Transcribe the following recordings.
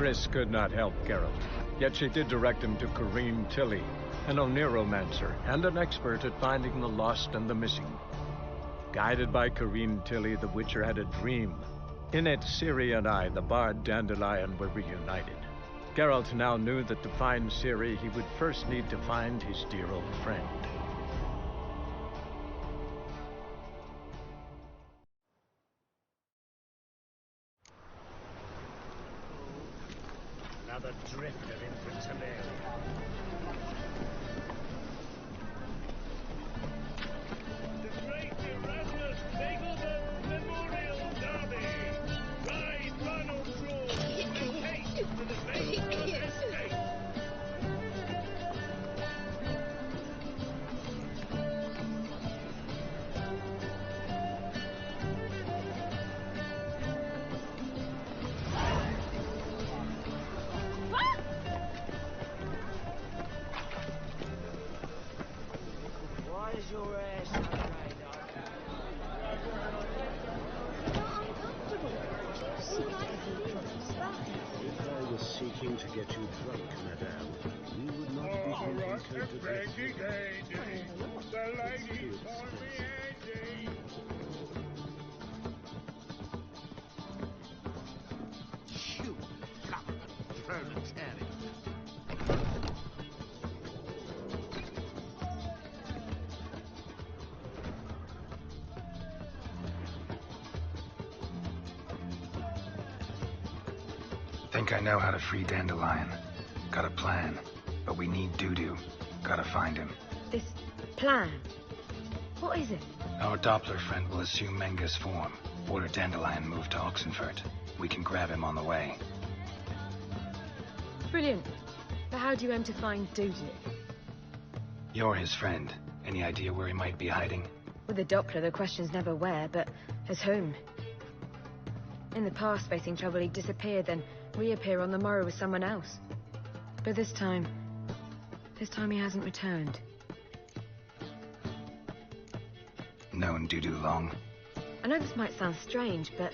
Triss could not help Geralt, yet she did direct him to Corrine Tilly, an Oniromancer and an expert at finding the lost and the missing. Guided by Corrine Tilly, the Witcher had a dream. In it, Ciri and I, the bard Dandelion, were reunited. Geralt now knew that to find Ciri, he would first need to find his dear old friend. Another drift of infantry. The great Erasmus Nagelman Memorial Derby. Ride, run or crawl. Haste to the Nagelman estate. Your ass If I was seeking to get you drunk, madame, you would not be drinking Cote de The ladies call me Andy. Shoot, come, proletariat. Think I know how to free Dandelion. Got a plan, but we need Dudu. Gotta find him. This plan? What is it? Our Doppler friend will assume Menga's form. Order Dandelion moved to Oxenfurt. We can grab him on the way. Brilliant. But how do you aim to find Dudu? You're his friend. Any idea where he might be hiding? With the Doppler, the question's never where, but as whom. In the past, facing trouble, he'd disappear, then reappear on the morrow with someone else. But this time he hasn't returned. Known Dudu long? I know this might sound strange, but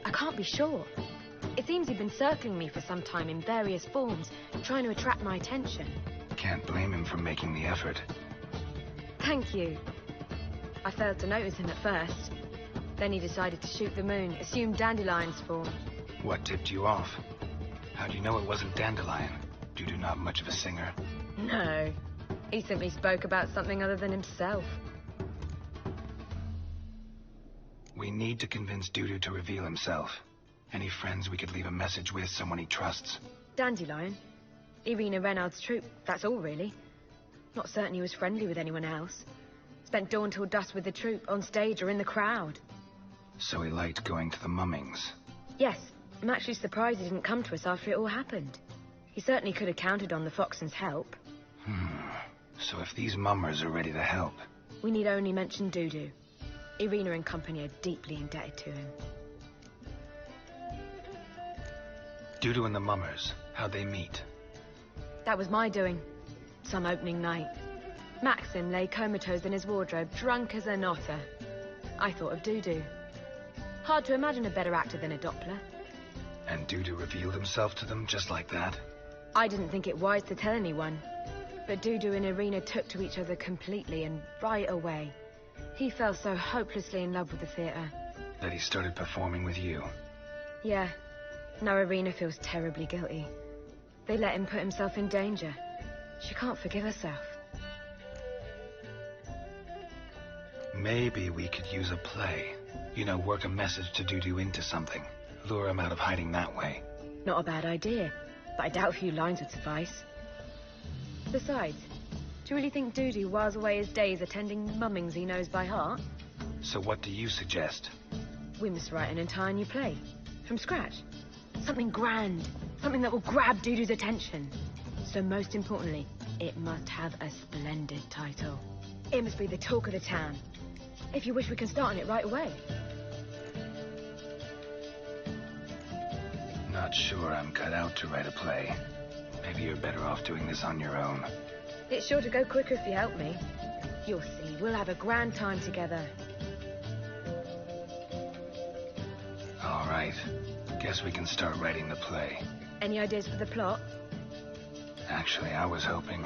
I can't be sure. It seems he'd been circling me for some time in various forms, trying to attract my attention. Can't blame him for making the effort. Thank you. I failed to notice him at first. Then he decided to shoot the moon, assume Dandelion's form. What tipped you off? How'd you know it wasn't Dandelion? Dudu not much of a singer? No. He simply spoke about something other than himself. We need to convince Dudu to reveal himself. Any friends we could leave a message with, someone he trusts? Dandelion? Irina Renard's troupe, that's all really. Not certain he was friendly with anyone else. Spent dawn till dusk with the troupe, on stage or in the crowd. So he liked going to the mummings? Yes. I'm actually surprised he didn't come to us after it all happened. He certainly could have counted on the Foxen's help. So if these mummers are ready to help... We need only mention Dudu. Irina and company are deeply indebted to him. Dudu and the mummers, how'd they meet? That was my doing. Some opening night. Maxim lay comatose in his wardrobe, drunk as an otter. I thought of Dudu. Hard to imagine a better actor than a Doppler. And Dudu revealed himself to them just like that? I didn't think it wise to tell anyone. But Dudu and Irina took to each other completely and right away. He fell so hopelessly in love with the theatre. That he started performing with you? Yeah. Now Irina feels terribly guilty. They let him put himself in danger. She can't forgive herself. Maybe we could use a play. You know, work a message to Dudu into something. Lure him out of hiding that way. Not a bad idea, but I doubt a few lines would suffice. Besides, do you really think Dudu whiles away his days attending mummings he knows by heart? So what do you suggest? We must write an entire new play. From scratch. Something grand. Something that will grab Dudu's attention. So most importantly, it must have a splendid title. It must be the talk of the town. If you wish, we can start on it right away. Not sure I'm cut out to write a play. Maybe you're better off doing this on your own. It's sure to go quicker if you help me. You'll see, we'll have a grand time together. All right. Guess we can start writing the play. Any ideas for the plot? Actually, I was hoping.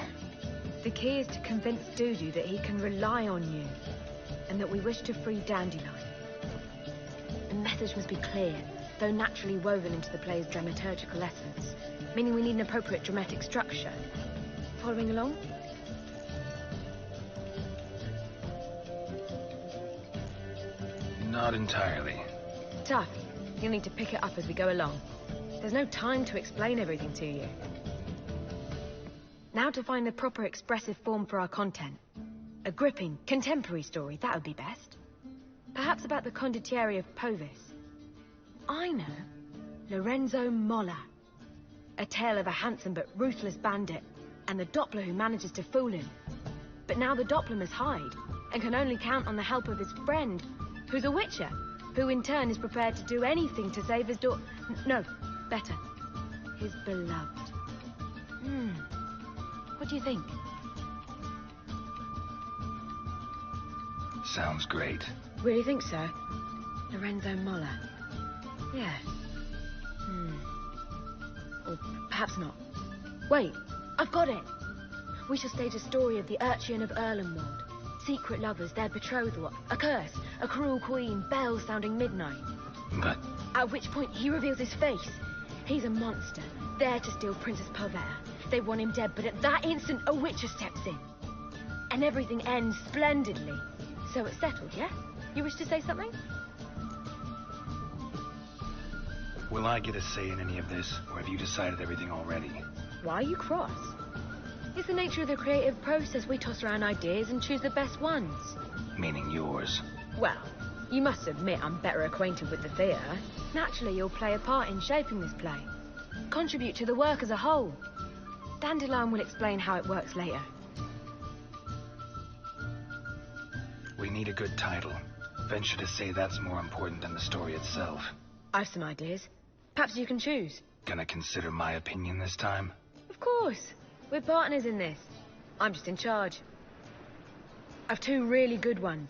The key is to convince Dudu that he can rely on you, and that we wish to free Dandelion. The message must be clear, though naturally woven into the play's dramaturgical essence, meaning we need an appropriate dramatic structure. Following along? Not entirely. Tough. You'll need to pick it up as we go along. There's no time to explain everything to you. Now to find the proper expressive form for our content. A gripping, contemporary story, that would be best. Perhaps about the condottieri of Povis. I know. Lorenzo Molla. A tale of a handsome but ruthless bandit, and the Doppler who manages to fool him. But now the Doppler must hide, and can only count on the help of his friend, who's a witcher, who in turn is prepared to do anything to save his no, better, his beloved. What do you think? Sounds great. Really think so? Lorenzo Molla. Yeah. Or perhaps not. Wait, I've got it! We shall stage a story of the Urchin of Erlenwald. Secret lovers, their betrothal, a curse, a cruel queen, bells sounding midnight. But... At which point he reveals his face. He's a monster, there to steal Princess Pavetta. They want him dead, but at that instant a witcher steps in. And everything ends splendidly. So it's settled, yeah? You wish to say something? Will I get a say in any of this, or have you decided everything already? Why are you cross? It's the nature of the creative process. We toss around ideas and choose the best ones. Meaning yours. Well, you must admit I'm better acquainted with the theatre. Naturally, you'll play a part in shaping this play. Contribute to the work as a whole. Dandelion will explain how it works later. We need a good title. Venture to say that's more important than the story itself. I've some ideas. Perhaps you can choose. Gonna consider my opinion this time? Of course. We're partners in this. I'm just in charge. I've two really good ones.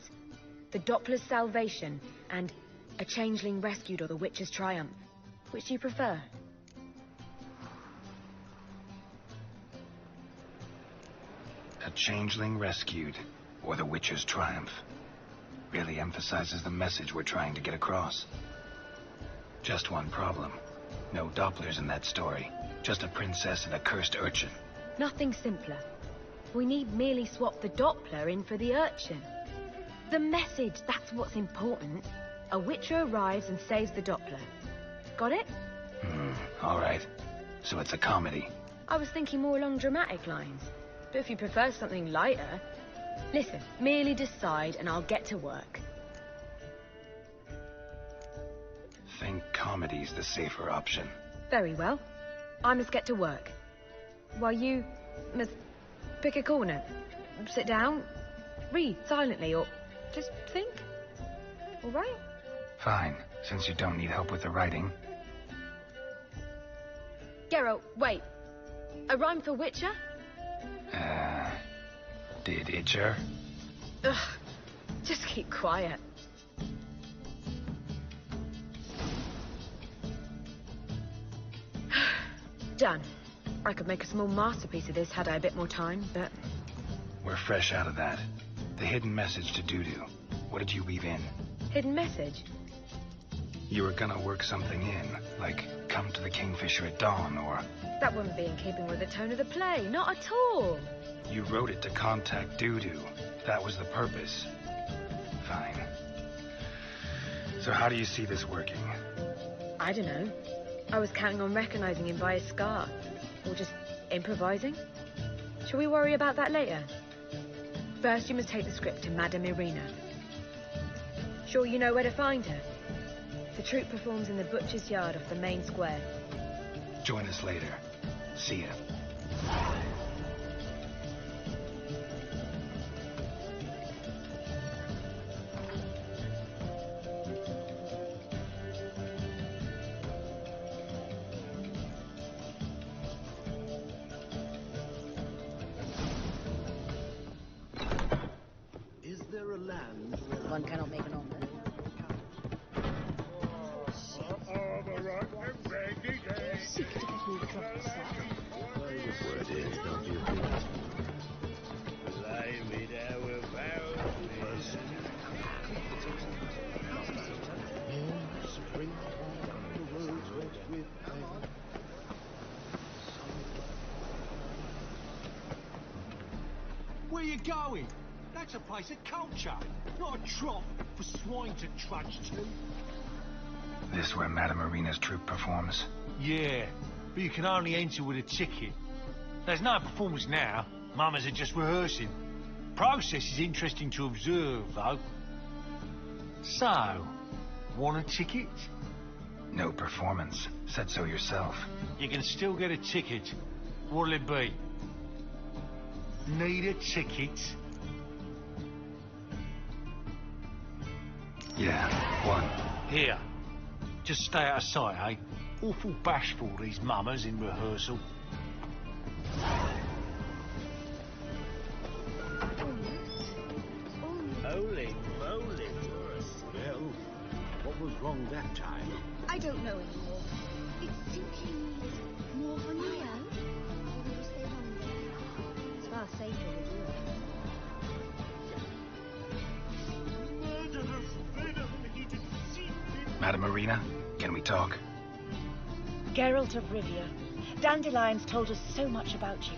The Doppler's Salvation and A Changeling Rescued or the Witcher's Triumph. Which do you prefer? A Changeling Rescued, or the Witcher's Triumph. Really emphasizes the message we're trying to get across. Just one problem. No Dopplers in that story. Just a princess and a cursed urchin. Nothing simpler. We need merely swap the Doppler in for the urchin. The message, that's what's important. A witcher arrives and saves the Doppler. Got it? All right. So it's a comedy. I was thinking more along dramatic lines. But if you prefer something lighter... Listen, merely decide and I'll get to work. Think comedy's the safer option. Very well. I must get to work. While you must pick a corner, sit down, read silently, or just think. All right? Fine, since you don't need help with the writing. Geralt, wait. A rhyme for Witcher? Did Itcher? Ugh, just keep quiet. Done. I could make a small masterpiece of this had I a bit more time, but... We're fresh out of that. The hidden message to Dudu. What did you weave in? Hidden message? You were gonna work something in, like come to the Kingfisher at dawn, or... That wouldn't be in keeping with the tone of the play, not at all. You wrote it to contact Dudu. That was the purpose. Fine. So how do you see this working? I don't know. I was counting on recognizing him by his scar. Or just improvising. Shall we worry about that later? First, you must take the script to Madame Irina. Sure you know where to find her? The troupe performs in the butcher's yard off the main square. Join us later. See ya. Is there a land where One cannot make an omelette. All right, ready, Seek to get me Where you going? That's a place of culture, not a trough for swine to trudge to. This where Madame Marina's troupe performs? Yeah, but you can only enter with a ticket. There's no performance now. Mamas are just rehearsing. Process is interesting to observe, though. So, want a ticket? No performance. Said so yourself. You can still get a ticket. What'll it be? Need a ticket? Yeah, one. Here. Just stay out of sight, eh? Awful bashful, these mamas in rehearsal. Holy moly, you're a swell. What was wrong that time? I don't know anymore. It simply needs more honey, or we will stay longer. It's far safer to do it. Madame Marina, can we talk? Geralt of Rivia. Dandelion's told us so much about you.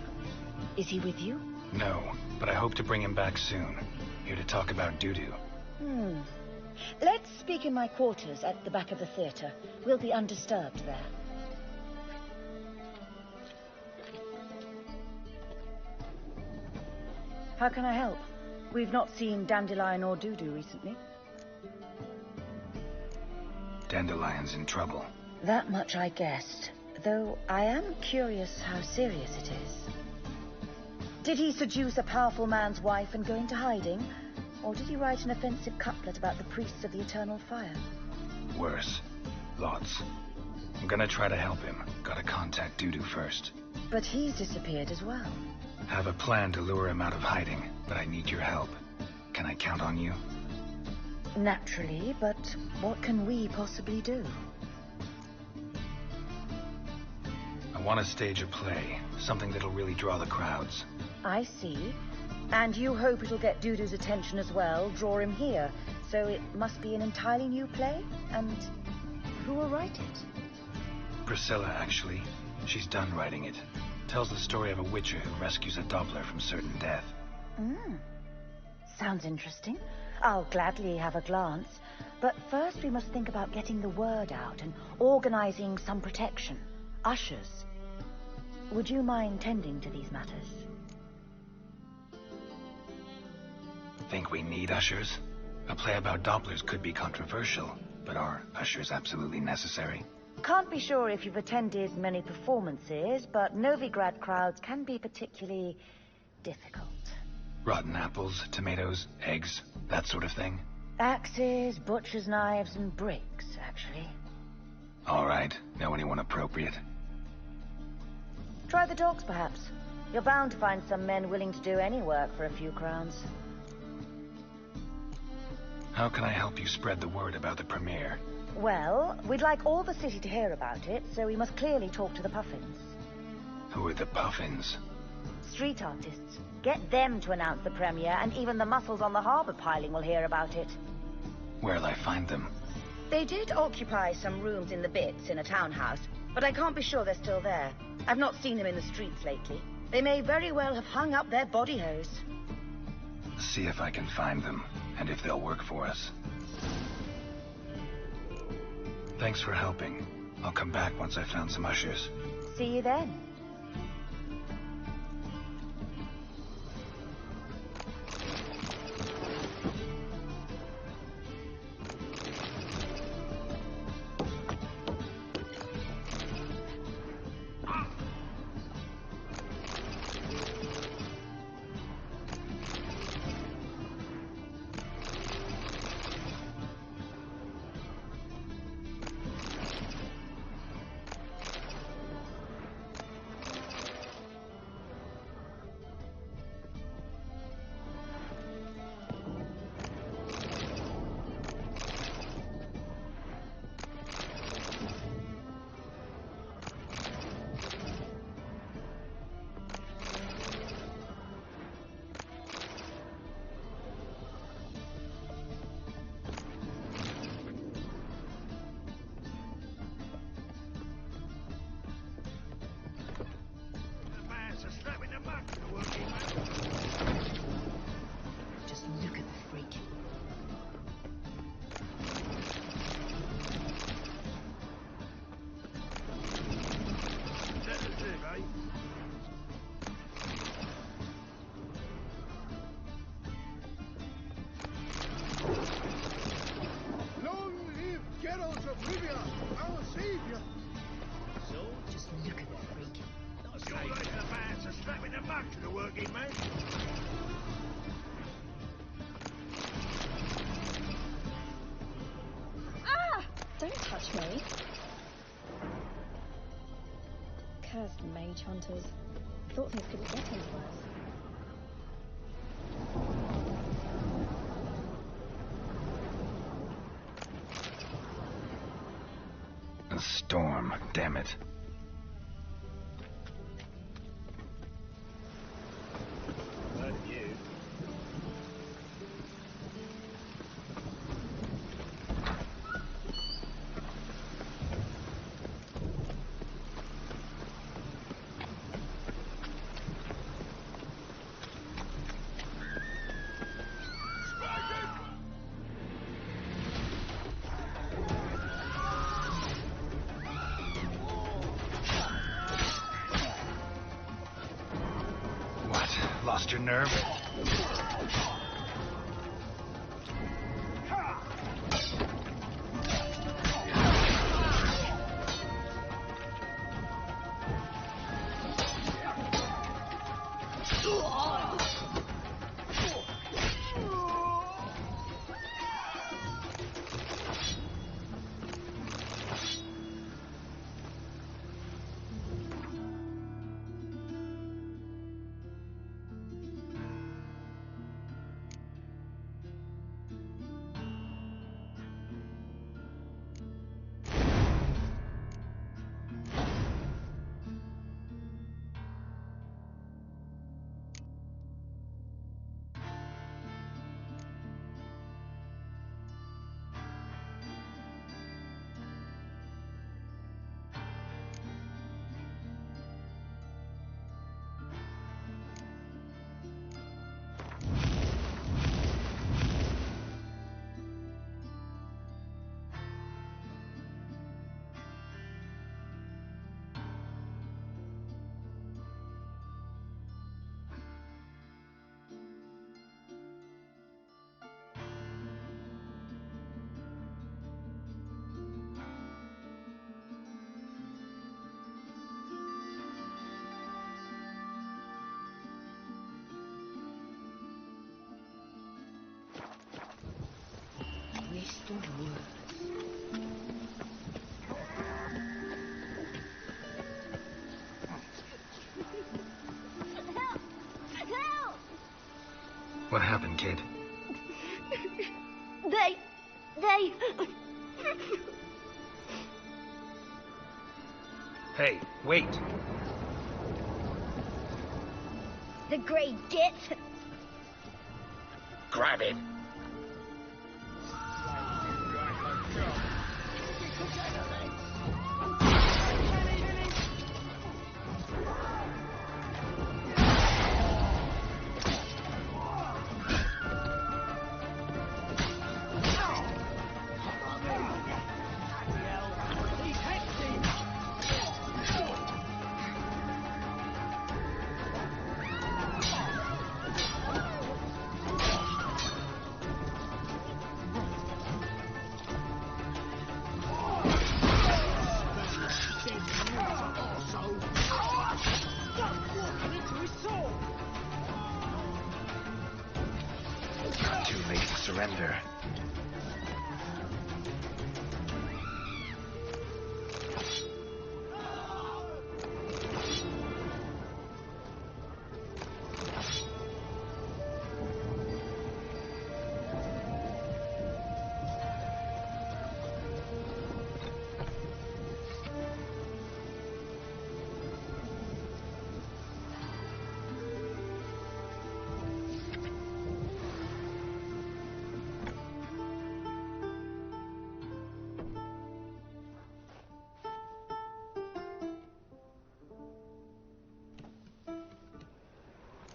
Is he with you? No, but I hope to bring him back soon. Here to talk about doo-doo. Let's speak in my quarters at the back of the theatre. We'll be undisturbed there. How can I help? We've not seen Dandelion or Doo-doo recently. Dandelion's in trouble. That much I guessed, though I am curious how serious it is. Did he seduce a powerful man's wife and go into hiding? Or did he write an offensive couplet about the priests of the eternal fire? Worse. Lots. I'm gonna try to help him. Gotta contact Doo-doo first. But he's disappeared as well. Have a plan to lure him out of hiding, but I need your help. Can I count on you? Naturally, but what can we possibly do? I want to stage a play. Something that'll really draw the crowds. I see. And you hope it'll get Doo-doo's attention as well, draw him here. So it must be an entirely new play? And who will write it? Priscilla, actually. She's done writing it. Tells the story of a witcher who rescues a Doppler from certain death. Sounds interesting. I'll gladly have a glance. But first we must think about getting the word out and organizing some protection. Ushers. Would you mind tending to these matters? Think we need ushers? A play about Dopplers could be controversial, but are ushers absolutely necessary? Can't be sure if you've attended many performances, but Novigrad crowds can be particularly difficult. Rotten apples, tomatoes, eggs, that sort of thing? Axes, butcher's knives, and bricks, actually. All right. Know anyone appropriate? Try the dogs, perhaps. You're bound to find some men willing to do any work for a few crowns. How can I help you spread the word about the premiere? Well, we'd like all the city to hear about it, so we must clearly talk to the Puffins. Who are the Puffins? Street artists. Get them to announce the premiere, and even the muscles on the harbour piling will hear about it. Where'll I find them? They did occupy some rooms in the Bits in a townhouse, but I can't be sure they're still there. I've not seen them in the streets lately. They may very well have hung up their body hose. See if I can find them, and if they'll work for us. Thanks for helping. I'll come back once I've found some ushers. See you then. to the working man. Ah! Don't touch me. Cursed mage hunters. Thought things couldn't get any worse. A storm, damn it. Heard of you. Lost your nerve? Help! What happened, kid? They... Hey, wait! The grey git. Grab it! Too late to surrender.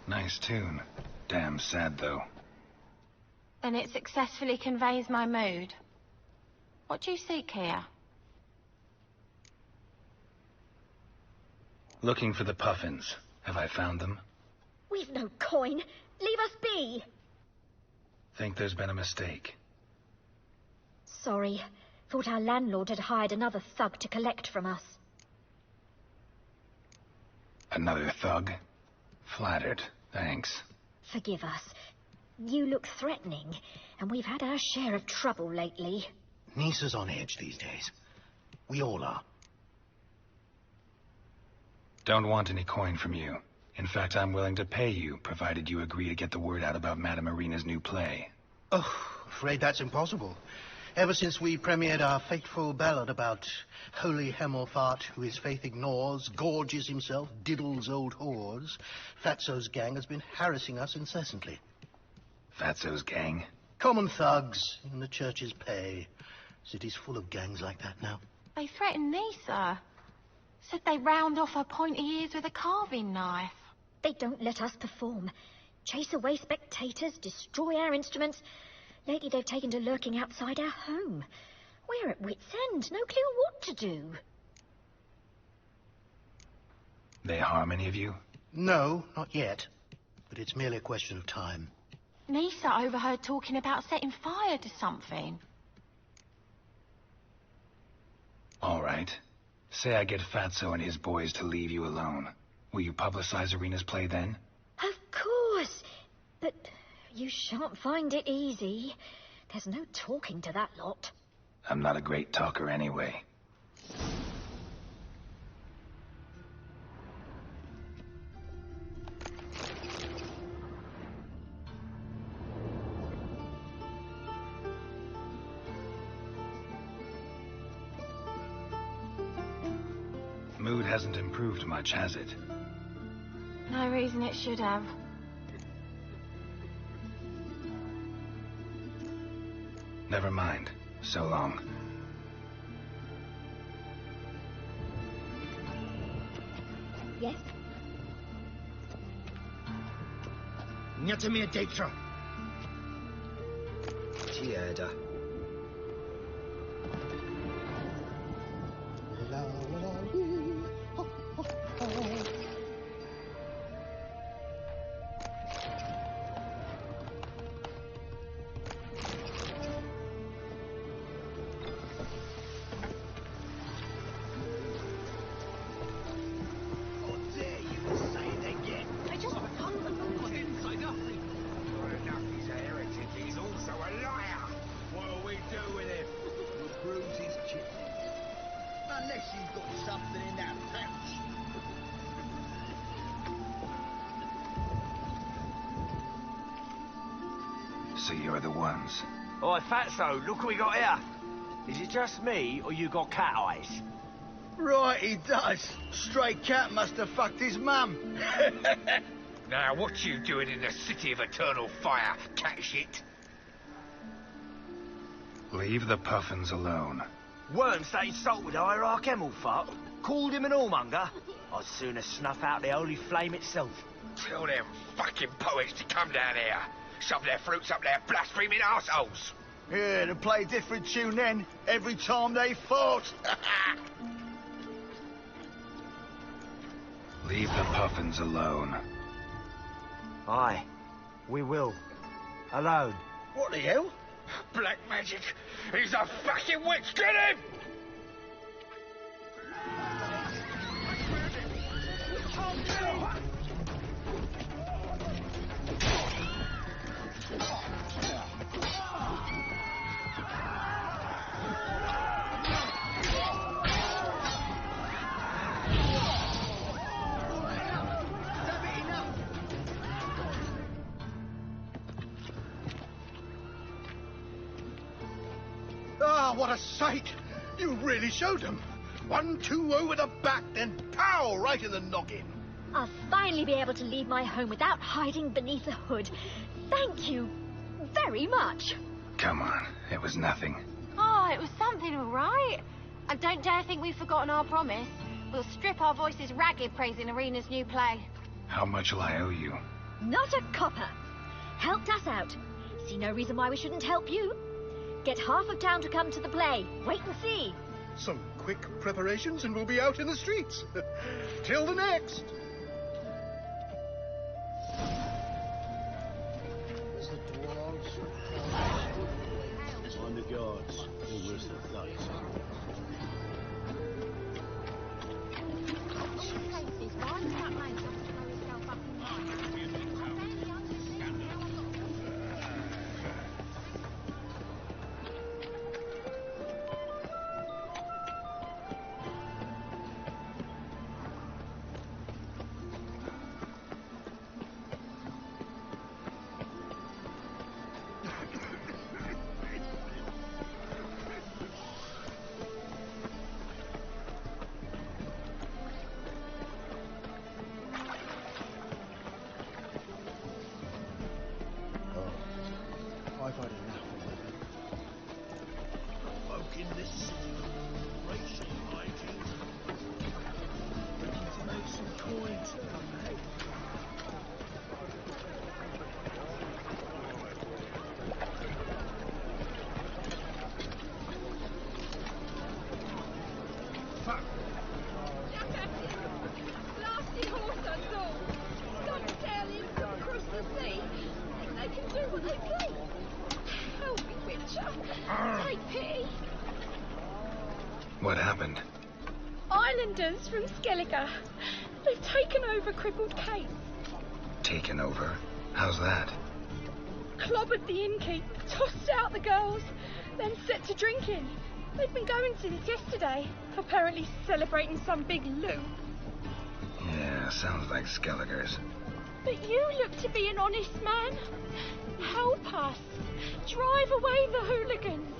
Nice tune. Damn sad, though. Then it successfully conveys my mood. What do you seek here? Looking for the puffins. Have I found them? We've no coin. Leave us be. Think there's been a mistake. Sorry. Thought our landlord had hired another thug to collect from us. Another thug? Flattered. Thanks. Forgive us. You look threatening, and we've had our share of trouble lately. Nisa's on edge these days. We all are. Don't want any coin from you. In fact, I'm willing to pay you, provided you agree to get the word out about Madame Irina's new play. Oh, afraid that's impossible. Ever since we premiered our fateful ballad about holy Hemelfart, who his faith ignores, gorges himself, diddles old whores, Fatso's gang has been harassing us incessantly. Fatso's gang? Common thugs in the church's pay. City's full of gangs like that now. They threatened Nisa. Said they round off her pointy ears with a carving knife. They don't let us perform. Chase away spectators, destroy our instruments. Lately they've taken to lurking outside our home. We're at wit's end, no clue what to do. They harm any of you? No, not yet. But it's merely a question of time. Nisa overheard talking about setting fire to something. All right. Say I get Fatso and his boys to leave you alone. Will you publicize Irina's play then? Of course. But you shan't find it easy. There's no talking to that lot. I'm not a great talker anyway. Mood hasn't improved much, has it? No reason it should have. Never mind. So long. Yes? Niet meer data. Tiada. La la la lee. Ho, ho, ho. So you're the ones. Oi, Fatso, look what we got here. Is it just me, or you got cat eyes? Right, he does. Stray cat must have fucked his mum. Now, what you doing in the city of eternal fire, cat shit? Leave the puffins alone. Worms that insulted Hierarch Hemelfart, called him an whoremonger. I'd sooner snuff out the holy flame itself. Tell them fucking poets to come down here. Shove their fruits up their blaspheming arseholes. Yeah, to play a different tune then, every time they fought. Leave the puffins alone. Aye, we will. Alone. What the hell? Black magic. He's a fucking witch. Get him! Ah, what a sight! You really showed them. 1-2 over the back, then pow, right in the noggin. I'll finally be able to leave my home without hiding beneath a hood. Thank you very much. Come on, it was nothing. Oh, it was something, all right. And don't dare think we've forgotten our promise. We'll strip our voices ragged praising Irina's new play. How much will I owe you? Not a copper. Helped us out. See no reason why we shouldn't help you. Get half of town to come to the play. Wait and see. Some quick preparations and we'll be out in the streets. Till the next. As the dwarves on the guards, who was the thugs? Why does that man just throw himself up in line? quite enough of it. Folk in this city, racial hygiene. Ready to make some coin too, eh? Blasted horse I saw. Don't tell him to cross the sea. They can do what they please. Help me, Witcher. Take pity. What happened? Islanders from Skellige. They've taken over Crippled Kate. Taken over? How's that? Clobbered the innkeeper, tossed out the girls, then set to drinking. They've been going since yesterday, apparently celebrating some big loot. Yeah, sounds like Skelligers. But you look to be an honest man. Help us. Drive away the hooligans.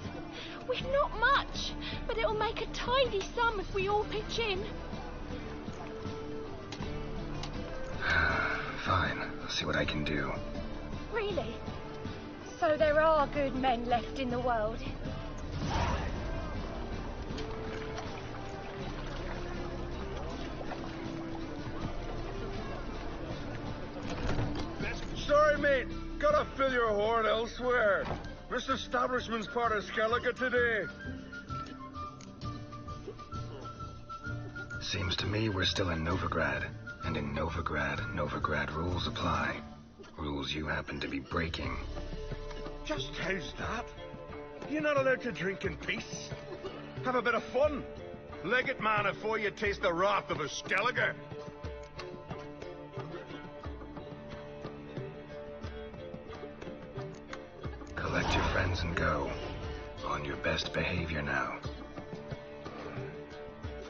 We've not much, but it'll make a tidy sum if we all pitch in. Fine, I'll see what I can do. Really? So there are good men left in the world. Sorry, mate. Gotta fill your horn elsewhere. This establishment's part of Skellige today. Seems to me we're still in Novigrad. And in Novigrad rules apply. Rules you happen to be breaking. Just how's that? You're not allowed to drink in peace. Have a bit of fun. Leg it, man, afore you taste the wrath of a Skellige. Collect your friends and go. On your best behavior now.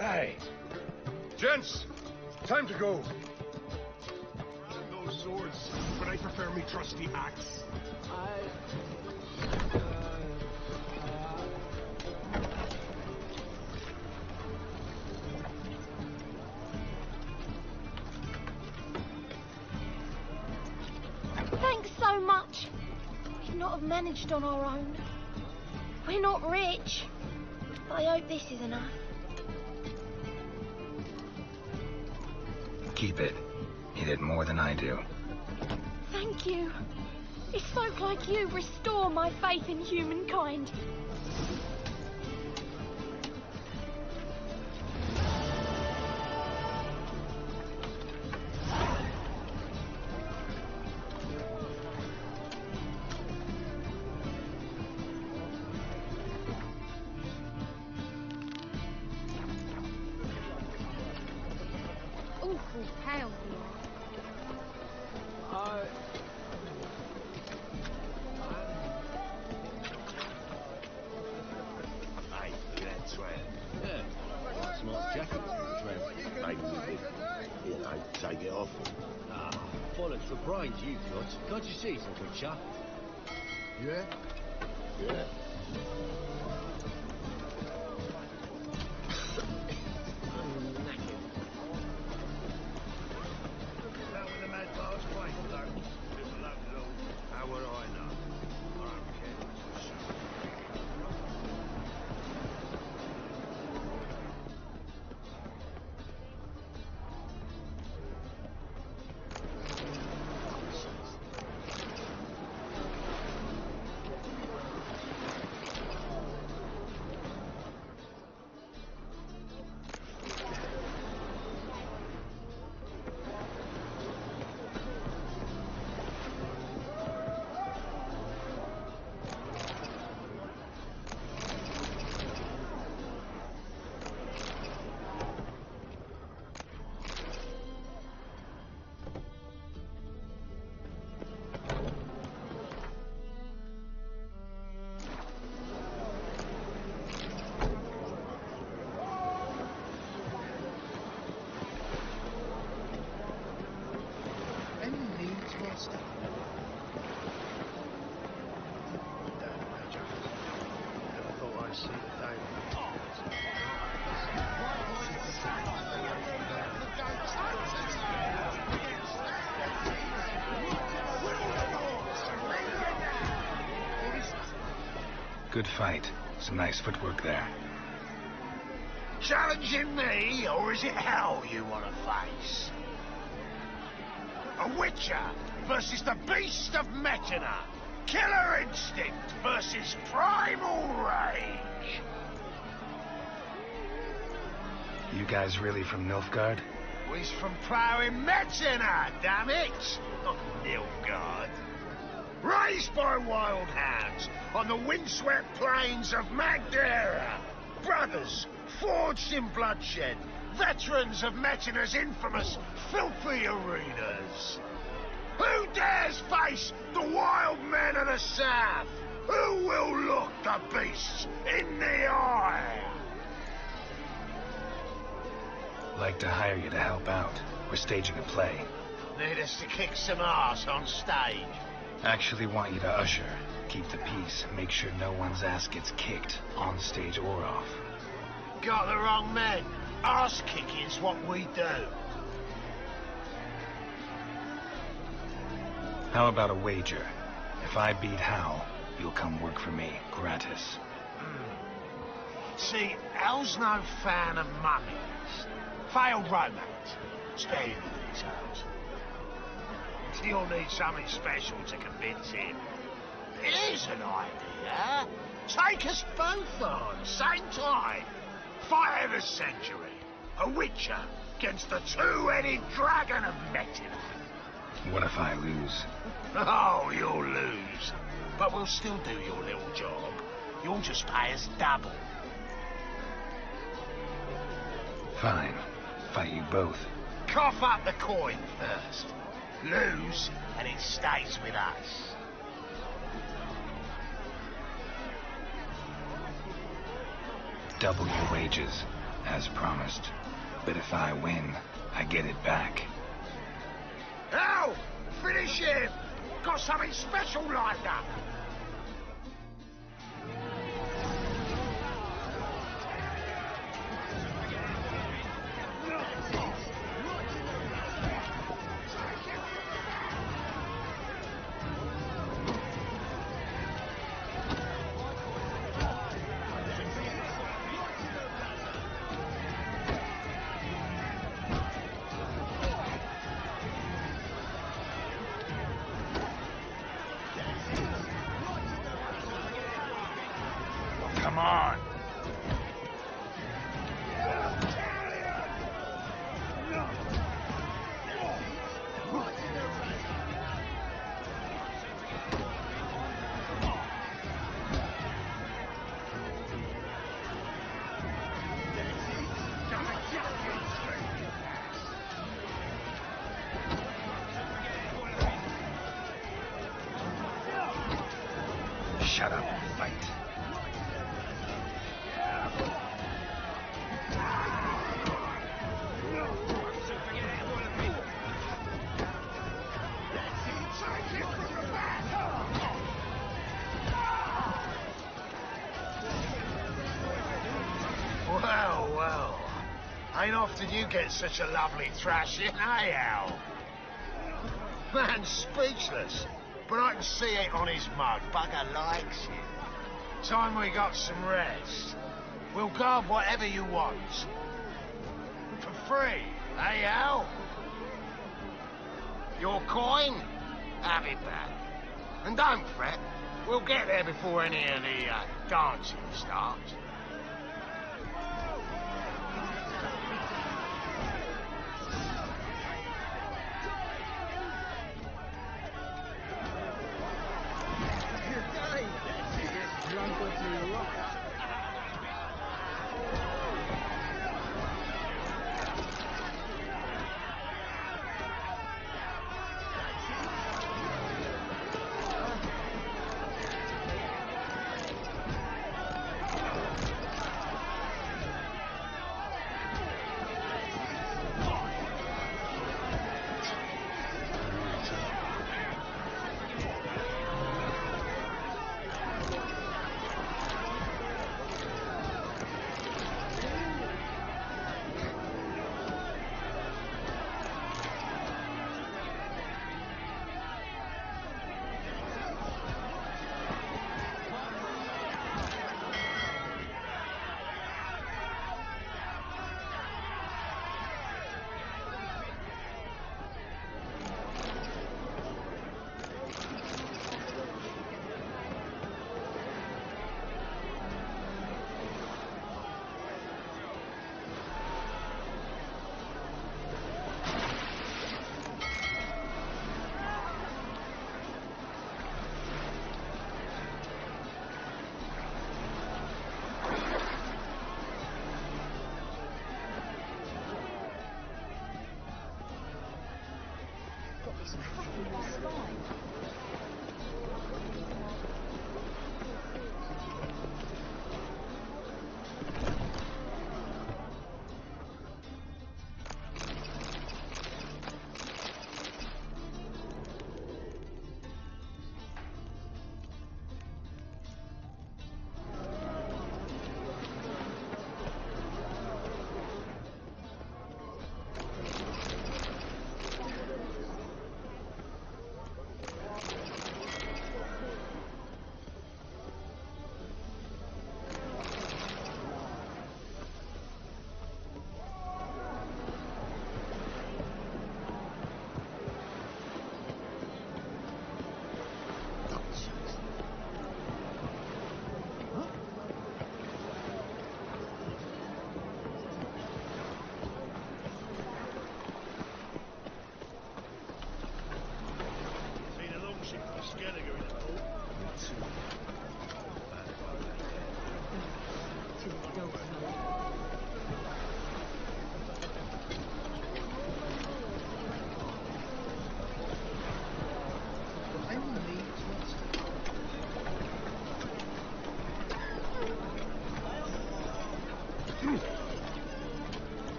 Aye. Gents, time to go. Those swords, but I prefer me trusty axe. Thanks so much. We'd not have managed on our own. We're not rich. I hope this is enough. Keep it. You did more than I do. Thank you. It's folk like you restore my faith in humankind. Awful pale. Hey, look at that tramp. Yeah. Smart jacket, tramp. Maybe we could, take it off. Bollocks for brains you've got. Can't you see it's a Witcher? Yeah? Yeah. Good fight. Some nice footwork there. Challenging me, or is it hell you want to face? A witcher versus the beast of Metina. Killer instinct versus primal rage. You guys really from Nilfgaard? We's from ploughing Metina, damn it! Not Nilfgaard. Raised by wild hounds on the windswept plains of Magdera. Brothers, forged in bloodshed. Veterans of Metina's infamous filthy arenas. Who dares face the wild men of the south? Who will look the beasts in the eye? Like to hire you to help out. We're staging a play. Need us to kick some ass on stage? Actually want you to usher, keep the peace, make sure no one's ass gets kicked, on stage or off. Got the wrong men. Ass kicking's what we do. How about a wager? If I beat Hal, you'll come work for me, gratis. See, Hal's no fan of mummies. Failed romance. Spare you the details. You'll need something special to convince him. Here's an idea. Take us both on, same time. Fight of the century. A witcher against the two-headed dragon of Metina. What if I lose? Oh, you'll lose. But we'll still do your little job. You'll just pay us double. Fine. Fight you both. Cough up the coin first. Lose, and it stays with us. Double your wages, as promised. But if I win, I get it back. Hal! Finish him! Got something special lined up! Come on. Shut up and fight. Well, well. Ain't often you get such a lovely thrashing, eh, Hal? Man's speechless, but I can see it on his mug. Bugger likes it. Time we got some rest. We'll guard whatever you want. For free, eh, Hal? Your coin? Have it back. And don't fret, we'll get there before any of the dancing starts.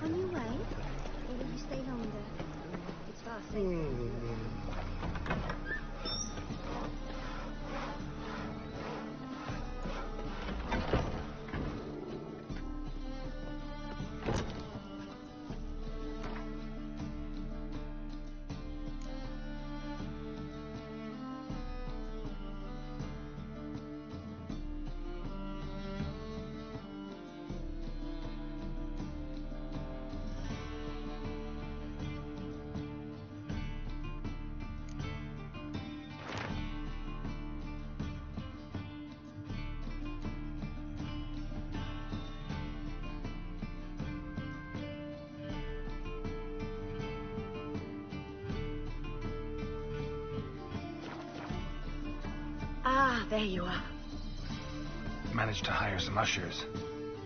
On your way? Or will you stay longer? It's far safer. Ah, there you are. Managed to hire some ushers.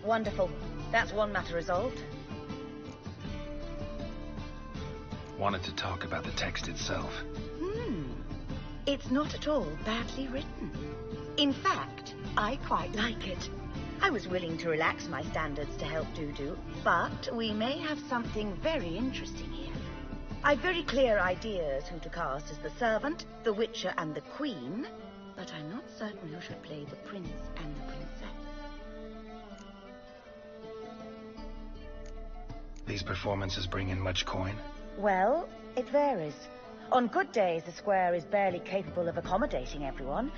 Wonderful. That's one matter resolved. Wanted to talk about the text itself. It's not at all badly written. In fact, I quite like it. I was willing to relax my standards to help Dudu, but we may have something very interesting here. I've very clear ideas who to cast as the servant, the witcher, and the queen, but I'm not certain who should play the prince and the princess. These performances bring in much coin? Well, it varies. On good days, the square is barely capable of accommodating everyone.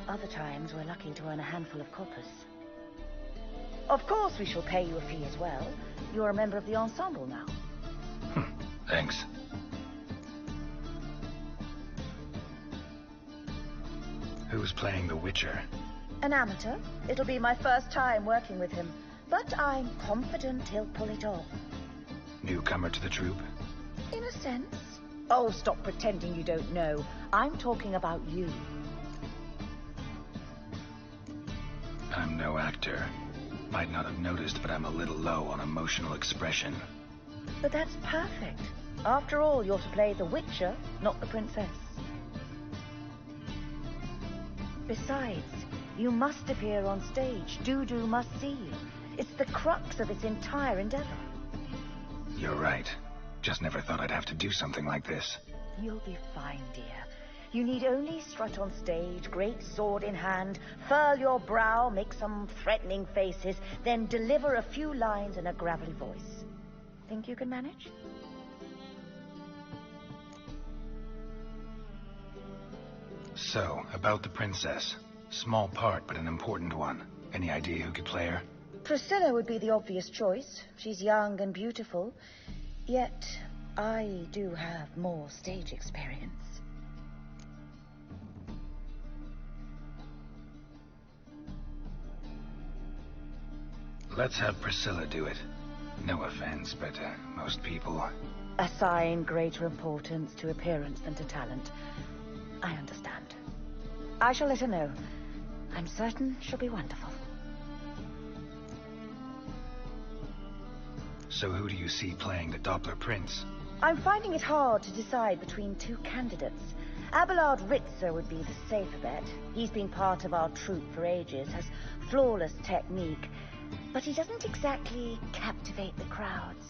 Other times, we're lucky to earn a handful of coppers. Of course, we shall pay you a fee as well. You're a member of the ensemble now. Thanks. Who's playing the Witcher? An amateur. It'll be my first time working with him, but I'm confident he'll pull it off. Newcomer to the troupe? In a sense. Oh, stop pretending you don't know. I'm talking about you. I'm no actor. Might not have noticed, but I'm a little low on emotional expression. But that's perfect. After all, you're to play the Witcher, not the princess. Besides, you must appear on stage. Dudu must see you. It's the crux of its entire endeavor. You're right. Just never thought I'd have to do something like this. You'll be fine, dear. You need only strut on stage, great sword in hand, furl your brow, make some threatening faces, then deliver a few lines in a gravelly voice. Think you can manage? So, about the princess. Small part, but an important one. Any idea who could play her? Priscilla would be the obvious choice. She's young and beautiful. Yet, I do have more stage experience. Let's have Priscilla do it. No offense, but most people... assign greater importance to appearance than to talent. I understand. I shall let her know. I'm certain she'll be wonderful. So who do you see playing the Doppler Prince? I'm finding it hard to decide between two candidates. Abelard Ritzer would be the safer bet. He's been part of our troupe for ages, has flawless technique, but he doesn't exactly captivate the crowds.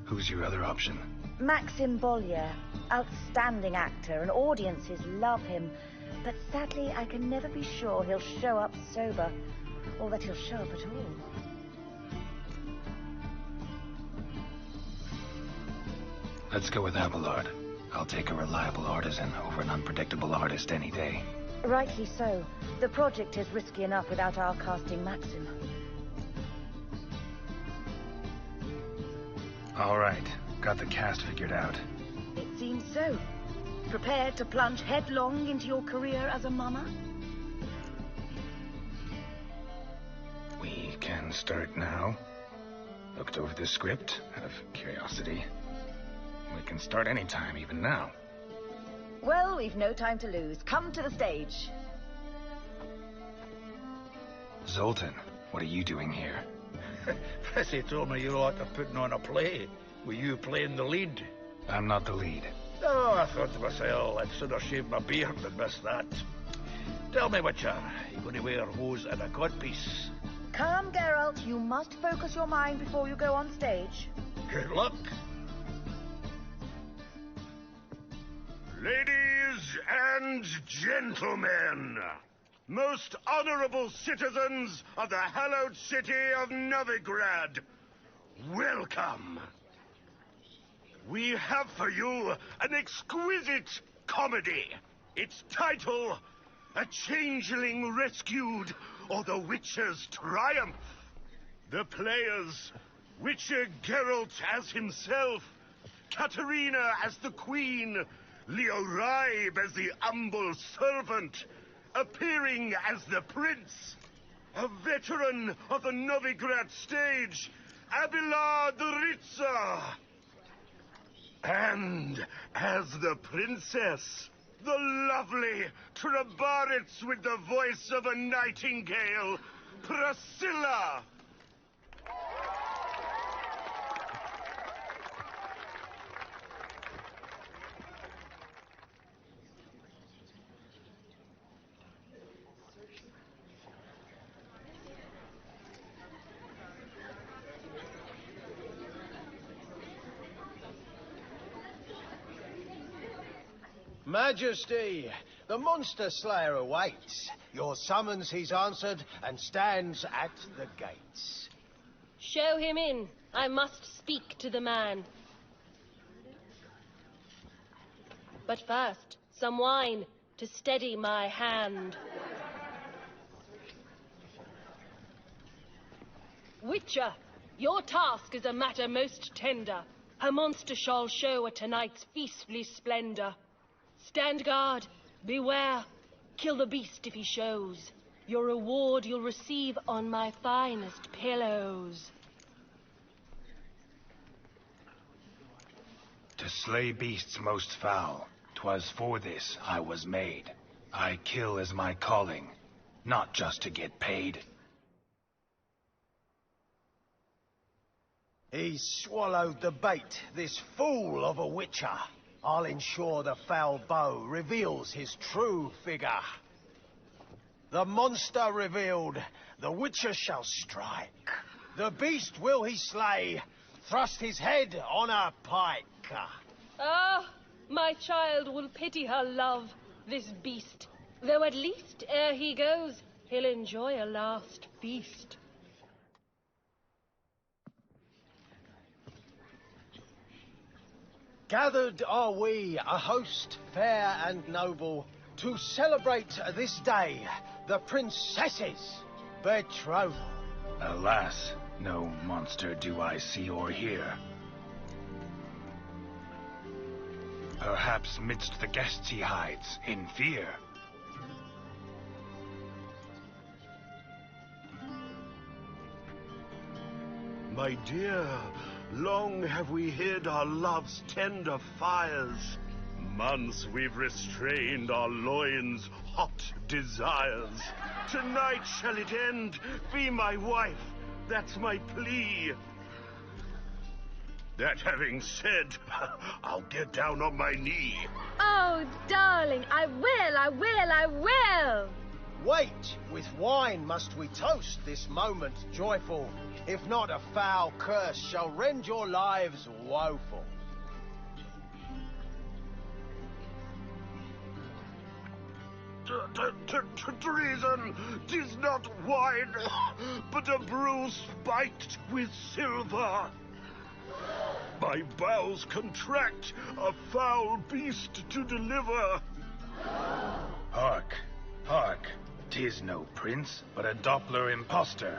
Who's your other option? Maxim Bollier, outstanding actor, and audiences love him. But sadly, I can never be sure he'll show up sober, or that he'll show up at all. Let's go with Abelard. I'll take a reliable artisan over an unpredictable artist any day. Rightly so. The project is risky enough without our casting Maxim. All right. Got the cast figured out. It seems so. Prepared to plunge headlong into your career as a mama? We can start now. Looked over the script out of curiosity. We can start anytime, even now. Well, we've no time to lose. Come to the stage. Zoltan, what are you doing here? Prissy told me you lot are putting on a play. Were you playing the lead? I'm not the lead. Oh, I thought to myself, I'd sooner shave my beard than miss that. Tell me, Witcher, you going to wear hose and a codpiece? Calm, Geralt. You must focus your mind before you go on stage. Good luck. Ladies and gentlemen, most honorable citizens of the hallowed city of Novigrad, welcome. We have for you an exquisite comedy. Its title, A Changeling Rescued, or The Witcher's Triumph. The players, Witcher Geralt as himself, Katerina as the Queen, Leo Ribe as the humble servant, appearing as the prince, a veteran of the Novigrad stage, Abelard Ritzer, and as the princess, the lovely Trabaritz with the voice of a nightingale, Priscilla. Majesty, the monster slayer awaits. Your summons he's answered and stands at the gates. Show him in. I must speak to the man. But first, some wine to steady my hand. Witcher, your task is a matter most tender. A monster shall show at tonight's feastly splendor. Stand guard, beware, kill the beast if he shows. Your reward you'll receive on my finest pillows. To slay beasts most foul, 'twas for this I was made. I kill as my calling, not just to get paid. He's swallowed the bait, this fool of a witcher. I'll ensure the foul bow reveals his true figure. The monster revealed, the witcher shall strike. The beast will he slay, thrust his head on a pike. Ah, my child will pity her love, this beast. Though at least, ere he goes, he'll enjoy a last feast. Gathered are we, a host fair and noble, to celebrate this day, the princess's betrothal. Alas, no monster do I see or hear. Perhaps midst the guests he hides, in fear. my dear, long have we hid our love's tender fires. Months we've restrained our loins' hot desires. Tonight shall it end. Be my wife. That's my plea. That having said, I'll get down on my knee. Oh, darling, I will! Wait, with wine must we toast this moment joyful. If not, a foul curse shall rend your lives woeful. Treason! 'Tis not wine, but a brew spiked with silver. My bowels contract, a foul beast to deliver. Hark, hark. 'Tis no prince, but a Doppler impostor.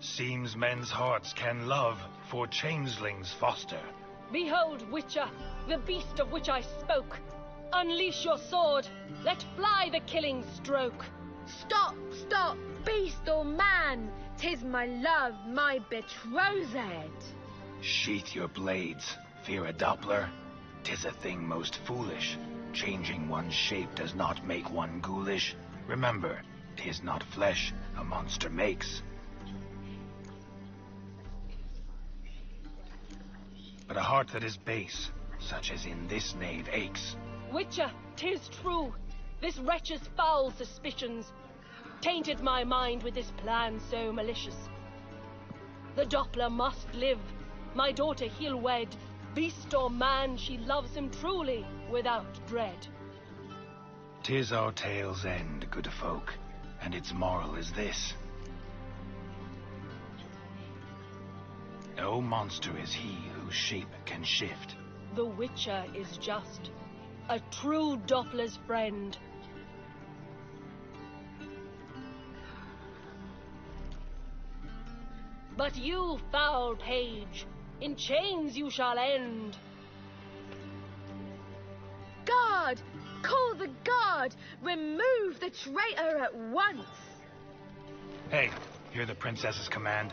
Seems men's hearts can love, for changelings foster. Behold, Witcher, the beast of which I spoke. Unleash your sword. Let fly the killing stroke. Stop, beast or man! 'Tis my love, my betrothed. Sheath your blades, fear a Doppler. 'Tis a thing most foolish. Changing one's shape does not make one ghoulish. Remember, 'tis not flesh a monster makes, but a heart that is base, such as in this knave aches. Witcher, 'tis true. This wretch's foul suspicions tainted my mind with this plan so malicious. The Doppler must live. My daughter he'll wed. Beast or man, she loves him truly, without dread. 'Tis our tale's end, good folk, and its moral is this. No monster is he whose shape can shift. The Witcher is just a true Doppler's friend. But you, foul page, in chains you shall end. Guard! Call the guard! Remove the traitor at once! Hey, hear the princess's command?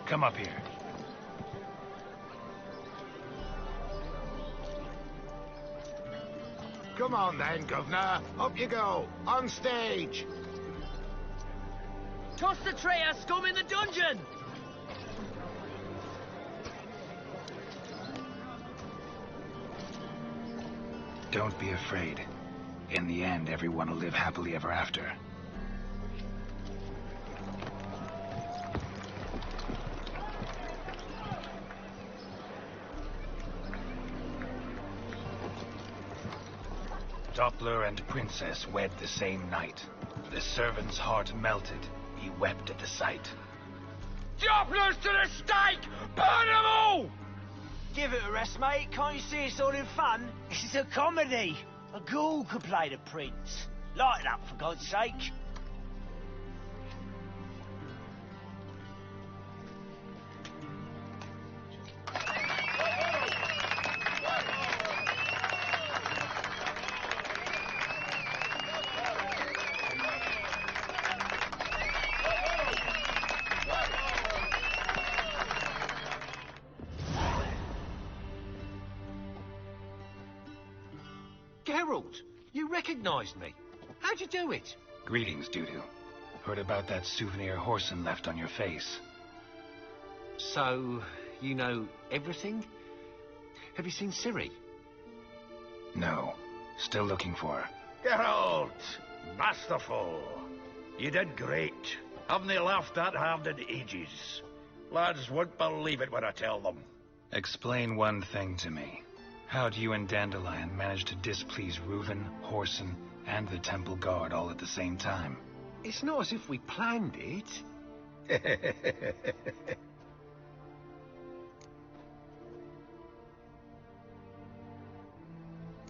Come up here. Come on then, governor. Up you go. On stage. Toss the traitor scum in the dungeon! Don't be afraid. In the end, everyone will live happily ever after. Doppler and princess wed the same night. The servant's heart melted. He wept at the sight. Dopplers to the stake! Burn them all! Give it a rest, mate. Can't you see it's all in fun? It's a comedy. A ghoul could play the prince. Lighten up, for God's sake. Geralt, you recognized me. How'd you do it? Greetings, Dudu. Heard about that souvenir Horson left on your face. So, you know everything? Have you seen Ciri? No. Still looking for her. Geralt! Masterful. You did great. Haven't they laughed that hard in ages? Lads won't believe it when I tell them. Explain one thing to me. How'd you and Dandelion manage to displease Reuven, Horson, and the Temple Guard all at the same time? It's not as if we planned it.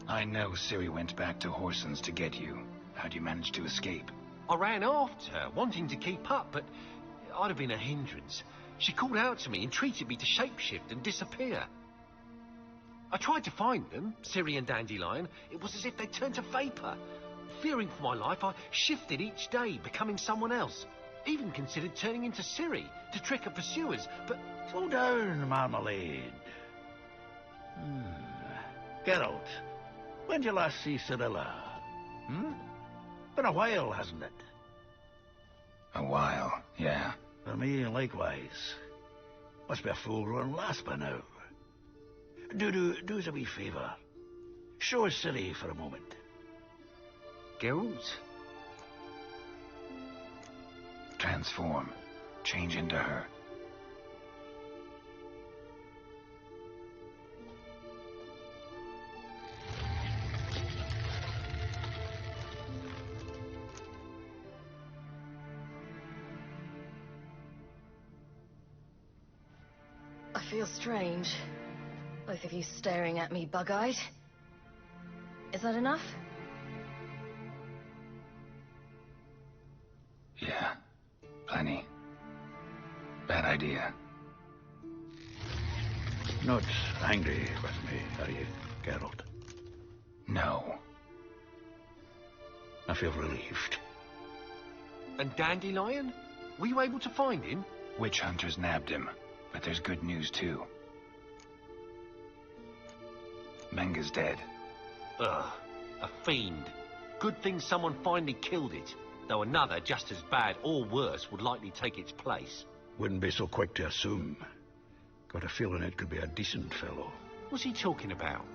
I know Ciri went back to Horson's to get you. How'd you manage to escape? I ran after her, wanting to keep up, but I'd have been a hindrance. She called out to me, entreated me to shapeshift and disappear. I tried to find them, Ciri and Dandelion. It was as if they turned to vapor. Fearing for my life, I shifted each day, becoming someone else. Even considered turning into Ciri to trick her pursuers, but... Slow down, Marmalade. Geralt, when did you last see Cirilla? Been a while, hasn't it? A while, yeah. For me, likewise. Must be a full-grown lass by now. Do us a wee favour. Show us Ciri for a moment. Geralt? Transform. Change into her. I feel strange. Both of you staring at me bug-eyed. Is that enough? Yeah. Plenty. Bad idea. Not angry with me, are you, Geralt? No. I feel relieved. And Dandelion? Were you able to find him? Witch hunters nabbed him, but there's good news too. Menga's dead. Ugh, a fiend. Good thing someone finally killed it, though another just as bad or worse would likely take its place. Wouldn't be so quick to assume. Got a feeling it could be a decent fellow. What's he talking about?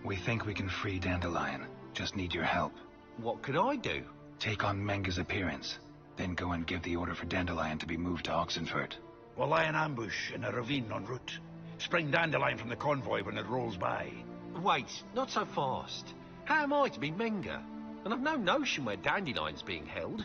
We think we can free Dandelion. Just need your help. What could I do? Take on Menga's appearance, then go and give the order for Dandelion to be moved to Oxenfurt. We'll lie in ambush in a ravine en route. Spring Dandelion from the convoy when it rolls by. Wait, not so fast. How am I to be Menga? And I've no notion where Dandelion's being held.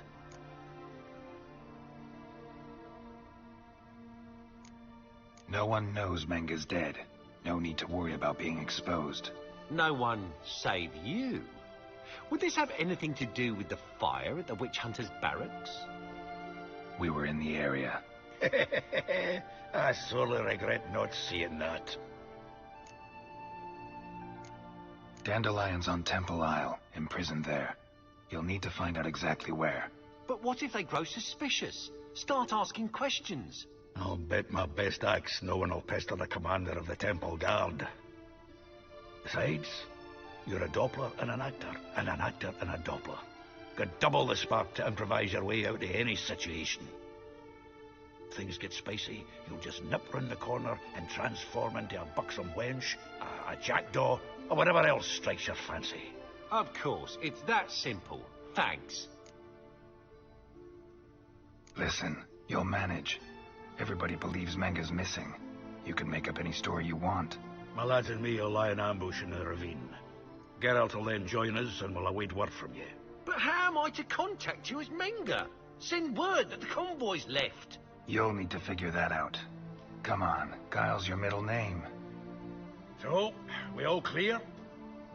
No one knows Menga's dead. No need to worry about being exposed. No one save you. Would this have anything to do with the fire at the witch hunter's barracks? We were in the area. I sorely regret not seeing that. Dandelion's on Temple Isle, imprisoned there. You'll need to find out exactly where. But what if they grow suspicious? Start asking questions? I'll bet my best axe no one will pester the commander of the Temple Guard. Besides, you're a Doppler and an actor and a Doppler. Got double the spark to improvise your way out of any situation. If things get spicy, you'll just nip round the corner and transform into a buxom wench, a jackdaw, or whatever else strikes your fancy. Of course, it's that simple. Thanks. Listen, you'll manage. Everybody believes Menga's missing. You can make up any story you want. My lads and me will lie in ambush in the ravine. Geralt will then join us and we'll await word from you. But how am I to contact you as Menga? Send word that the convoy's left. You'll need to figure that out. Come on, Guile's your middle name. So, we all clear?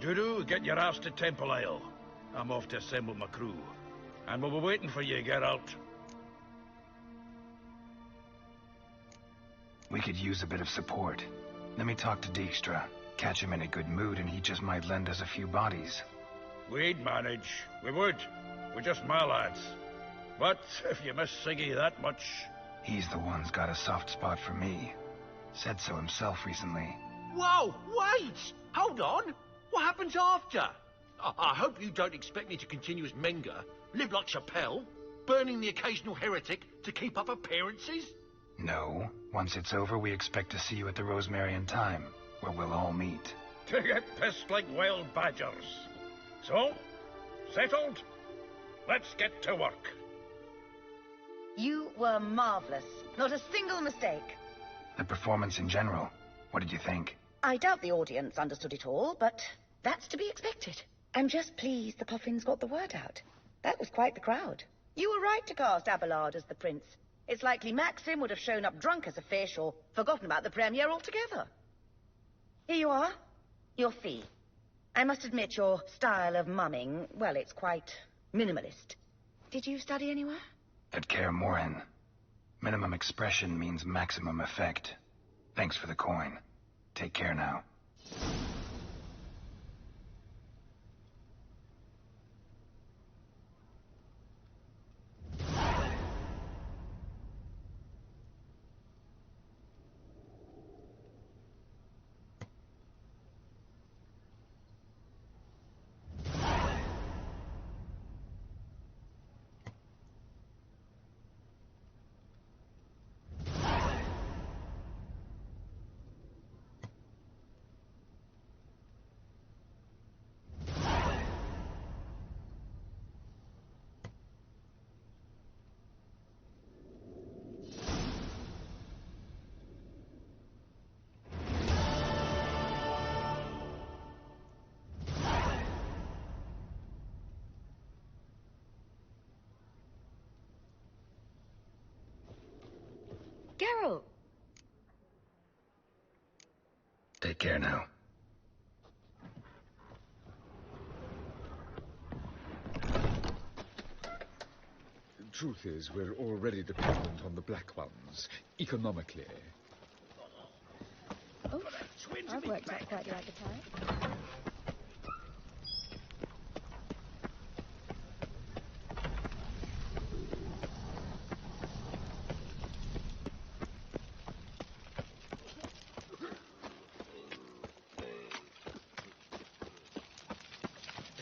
Dudu, get your ass to Temple Isle. I'm off to assemble my crew. And we'll be waiting for you, Geralt. We could use a bit of support. Let me talk to Dijkstra. Catch him in a good mood and he just might lend us a few bodies. We'd manage. We would. We're just my lads. But if you miss Siggy that much... He's the one's got a soft spot for me. Said so himself recently. Whoa, wait! Hold on! What happens after? I hope you don't expect me to continue as Menga, live like Chappelle, burning the occasional heretic to keep up appearances? No. Once it's over, we expect to see you at the Rosemary in Time, where we'll all meet. To get pissed like wild badgers. So, settled? Let's get to work. You were marvelous. Not a single mistake. The performance in general, what did you think? I doubt the audience understood it all, but that's to be expected. I'm just pleased the coffins got the word out. That was quite the crowd. You were right to cast Abelard as the prince. It's likely Maxim would have shown up drunk as a fish or forgotten about the premiere altogether. Here you are. Your fee. I must admit your style of mumming, well, it's quite minimalist. Did you study anywhere? At Kaer Morhen. Minimum expression means maximum effect. Thanks for the coin. Take care now. Geralt. Take care now. Truth is, we're already dependent on the Black Ones, economically. Oh, I've worked out quite the appetite.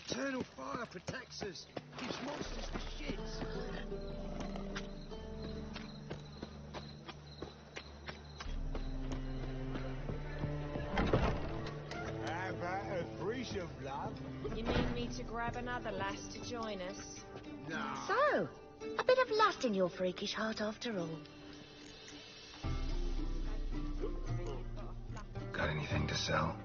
Eternal fire protects us. Gives monsters the shits. How about a threesome, love? You mean me to grab another lass to join us? No. So, a bit of lust in your freakish heart after all. Got anything to sell?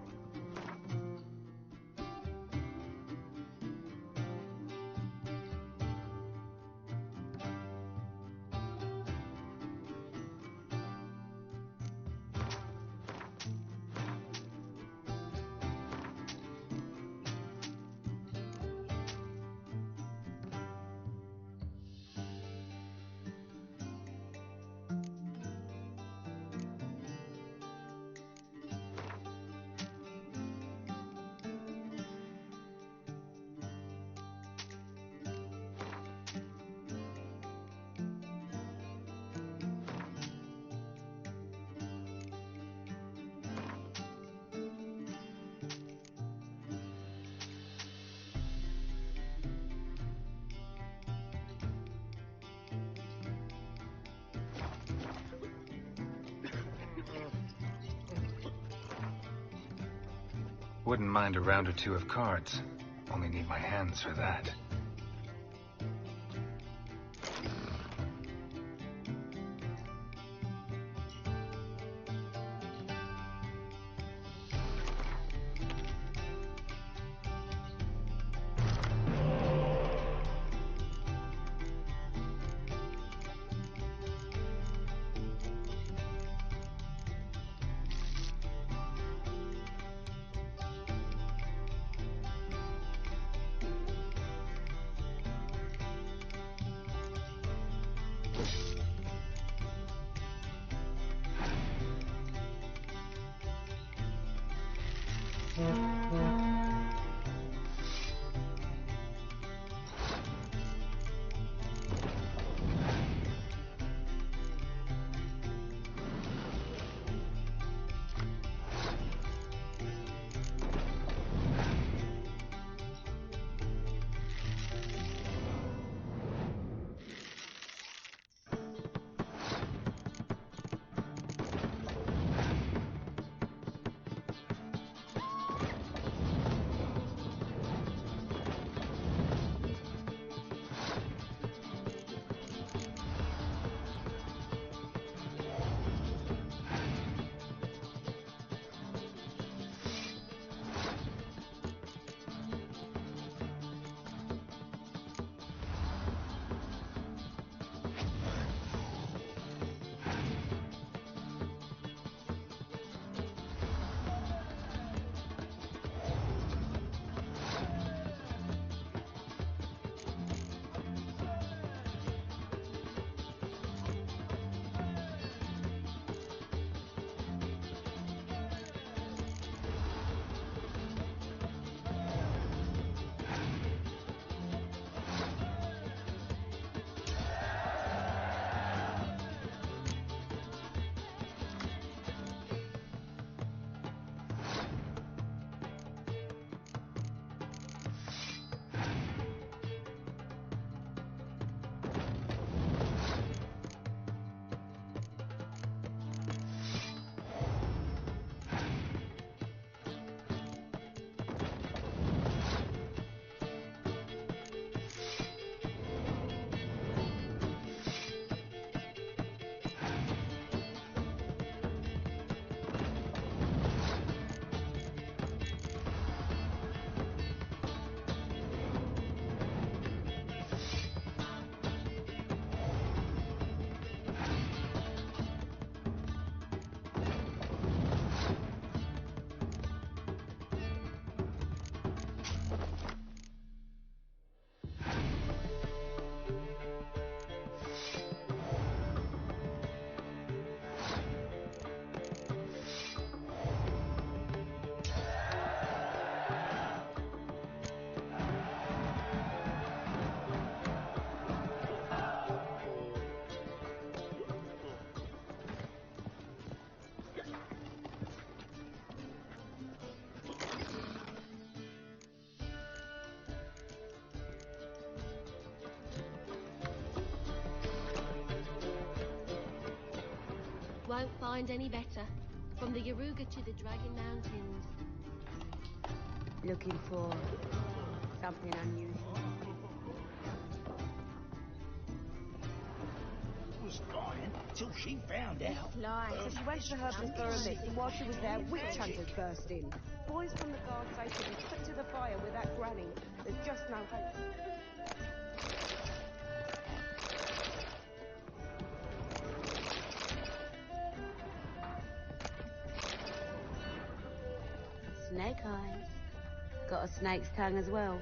Wouldn't mind a round or two of cards. Only need my hands for that. won't find any better. From the Yaruga to the Dragon Mountains. Looking for something unusual. It was fine till she found out. Lie. So she went to the herbalist for a lift, and while she was there, witch hunters burst in. Boys from the guard station were put to the fire with that granny. There's just no hope. Snake eyes. Got a snake's tongue as well.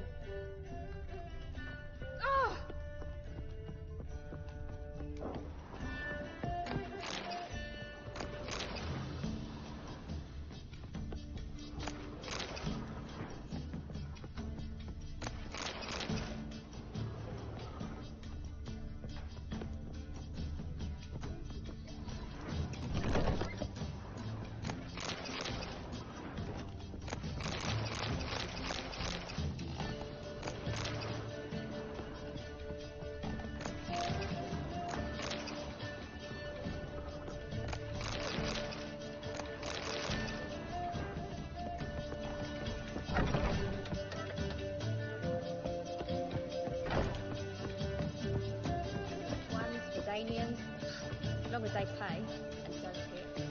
Redanians, as long as they pay and don't hit.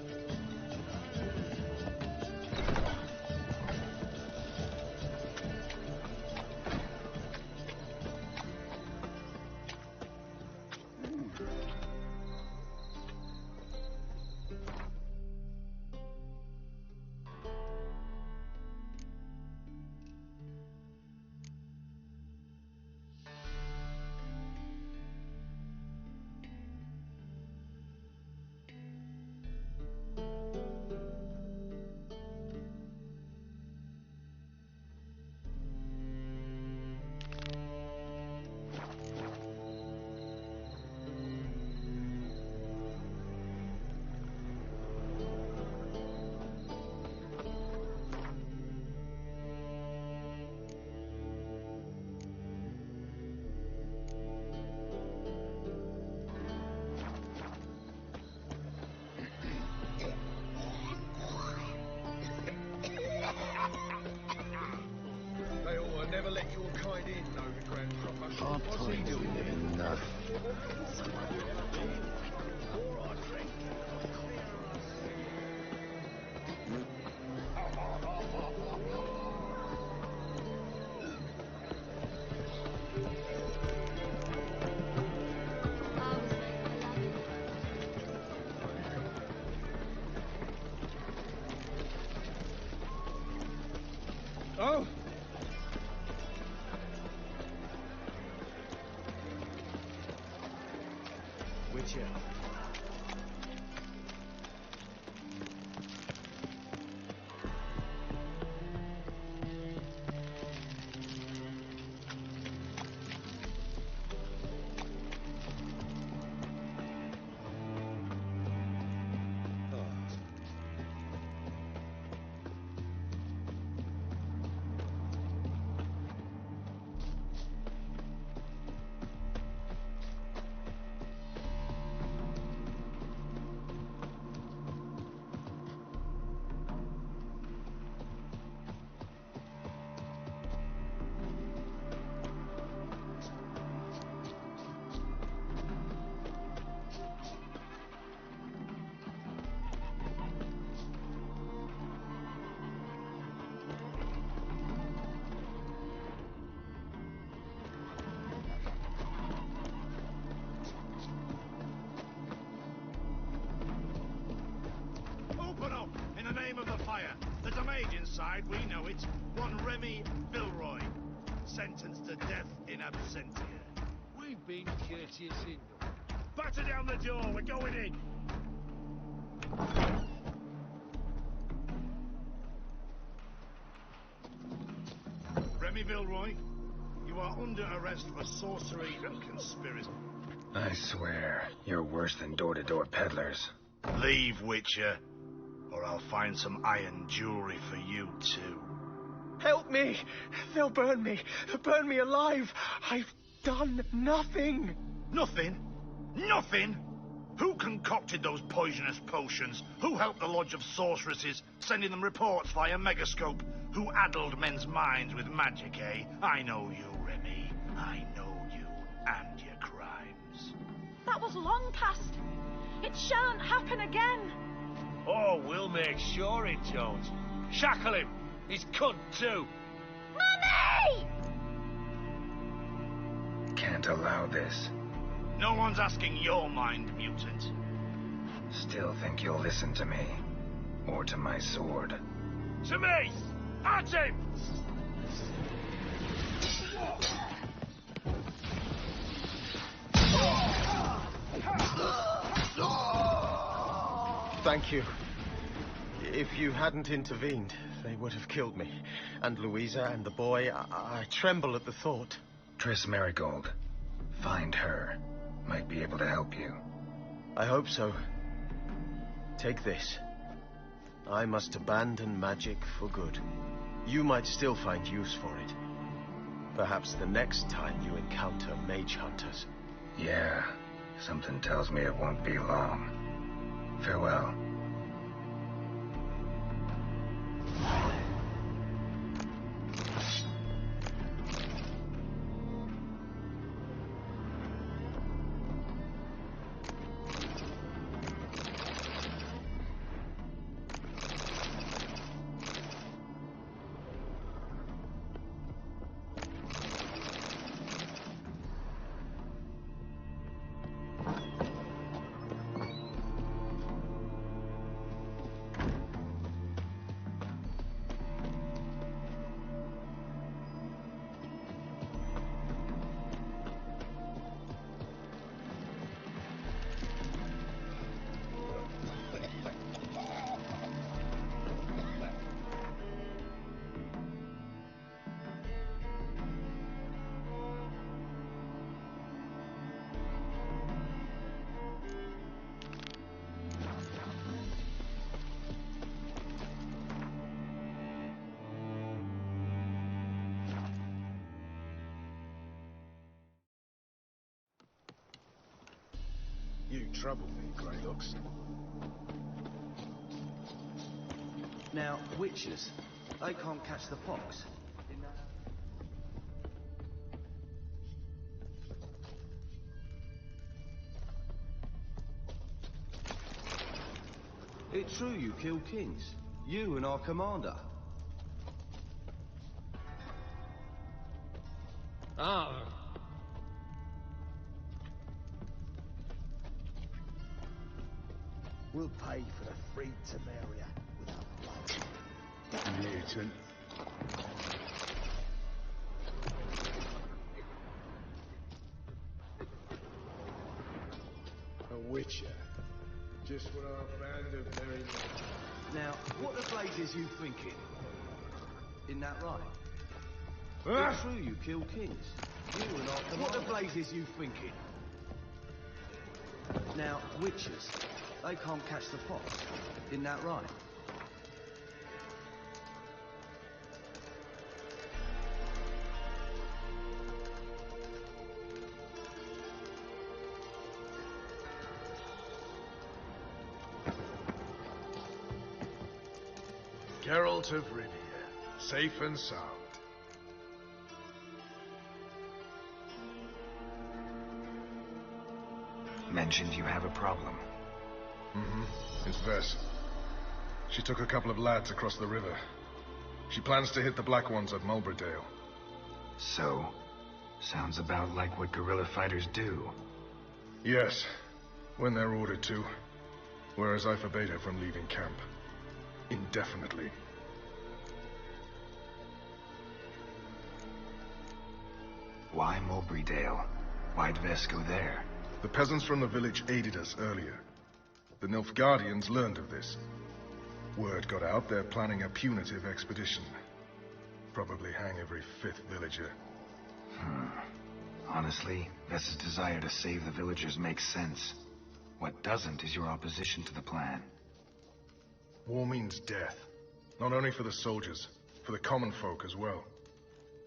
They ought to never let your kind in, though, the Grand Cropper. Hard What's he times we doing? live in, Oh! Witcher. Open up in the name of the fire. There's a mage inside, we know it. One Remy Vilroy, sentenced to death in absentia. We've been courteous enough. Batter down the door, we're going in. Remy Vilroy, you are under arrest for sorcery and conspiracy. I swear, you're worse than door-to-door peddlers. Leave, Witcher, or I'll find some iron jewelry for you too. Help me! They'll burn me! Burn me alive! I've done nothing! Nothing? Nothing? Who concocted those poisonous potions? Who helped the Lodge of Sorceresses, sending them reports via megascope? Who addled men's minds with magic, eh? I know you, Remy. I know you and your crimes. That was long past. It shan't happen again. Oh, we'll make sure it don't. Shackle him. He's cunt too. Mummy! Can't allow this. No one's asking your mind, mutant. Still think you'll listen to me? Or to my sword? To me! At him! Thank you. If you hadn't intervened, they would have killed me. And Louisa and the boy, I tremble at the thought. Triss Marigold. Find her. Might be able to help you. I hope so. Take this. I must abandon magic for good. You might still find use for it. Perhaps the next time you encounter mage hunters. Yeah, something tells me it won't be long. Farewell. You trouble me, Greylocks. Now, witches, they can't catch the pox. It's true you kill kings. You and our commander. Ah. We'll pay for the freed Temeria with our blood. Mutant. A witcher. Just what our band of merry men. Now, what the blazes you thinking? Isn't that right? Ah! It's true you kill kings. You and our commander. What the blazes you thinking? Now, witches, they can't catch the pox. Isn't that right? Geralt of Rivia, safe and sound. Mentioned you have a problem. It's Vess. She took a couple of lads across the river. She plans to hit the Black Ones at Mulberydale. So, sounds about like what guerrilla fighters do. Yes, when they're ordered to. Whereas I forbade her from leaving camp. Indefinitely. Why Mulberydale? Why'd Vess go there? The peasants from the village aided us earlier. The Nilfgaardians learned of this. Word got out they're planning a punitive expedition. Probably hang every 5th villager. Honestly, Vess's desire to save the villagers makes sense. What doesn't is your opposition to the plan. War means death. Not only for the soldiers, for the common folk as well.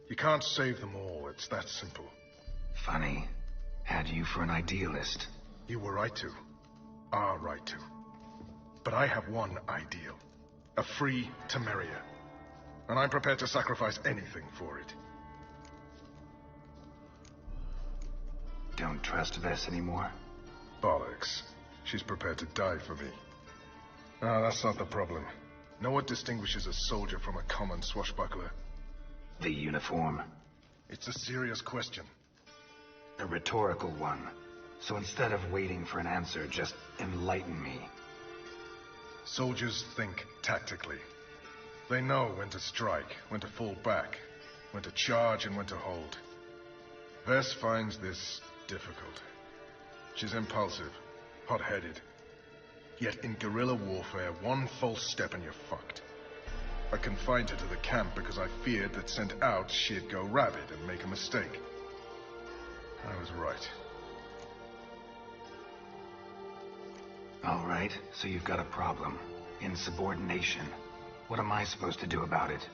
You can't save them all, it's that simple. Funny. Had you for an idealist. You were right to. are right to. But I have one ideal. A free Temeria. And I'm prepared to sacrifice anything for it. Don't trust Vess anymore? Bollocks. She's prepared to die for me. Ah, that's not the problem. Know what distinguishes a soldier from a common swashbuckler? The uniform. It's a serious question. A rhetorical one. So instead of waiting for an answer, just enlighten me. Soldiers think tactically. They know when to strike, when to fall back, when to charge and when to hold. Vess finds this difficult. She's impulsive, hot-headed. Yet in guerrilla warfare, one false step and you're fucked. I confined her to the camp because I feared that sent out she'd go rabid and make a mistake. I was right. All right, so you've got a problem. Insubordination. What am I supposed to do about it?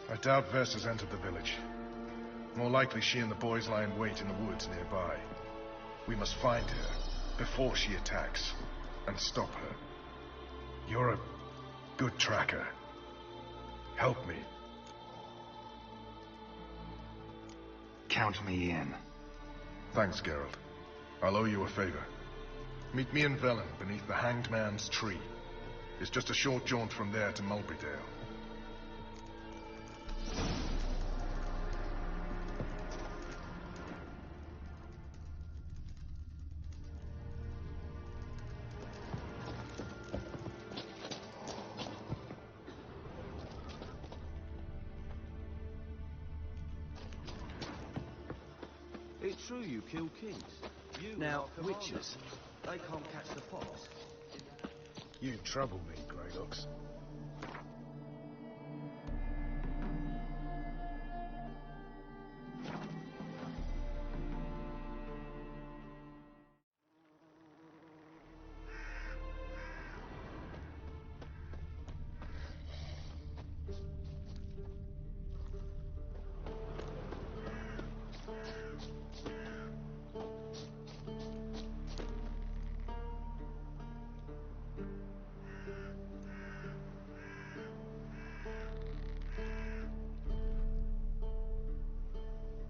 I doubt Vess has entered the village. More likely she and the boys lie in wait in the woods nearby. We must find her before she attacks and stop her. You're a good tracker. Help me. Count me in. Thanks, Geralt. I'll owe you a favor. Meet me in Velen beneath the Hanged Man's tree. It's just a short jaunt from there to Mulberydale. It's true you kill kings. You Now, are witches, they can't catch the fox. You trouble me, Greylocks.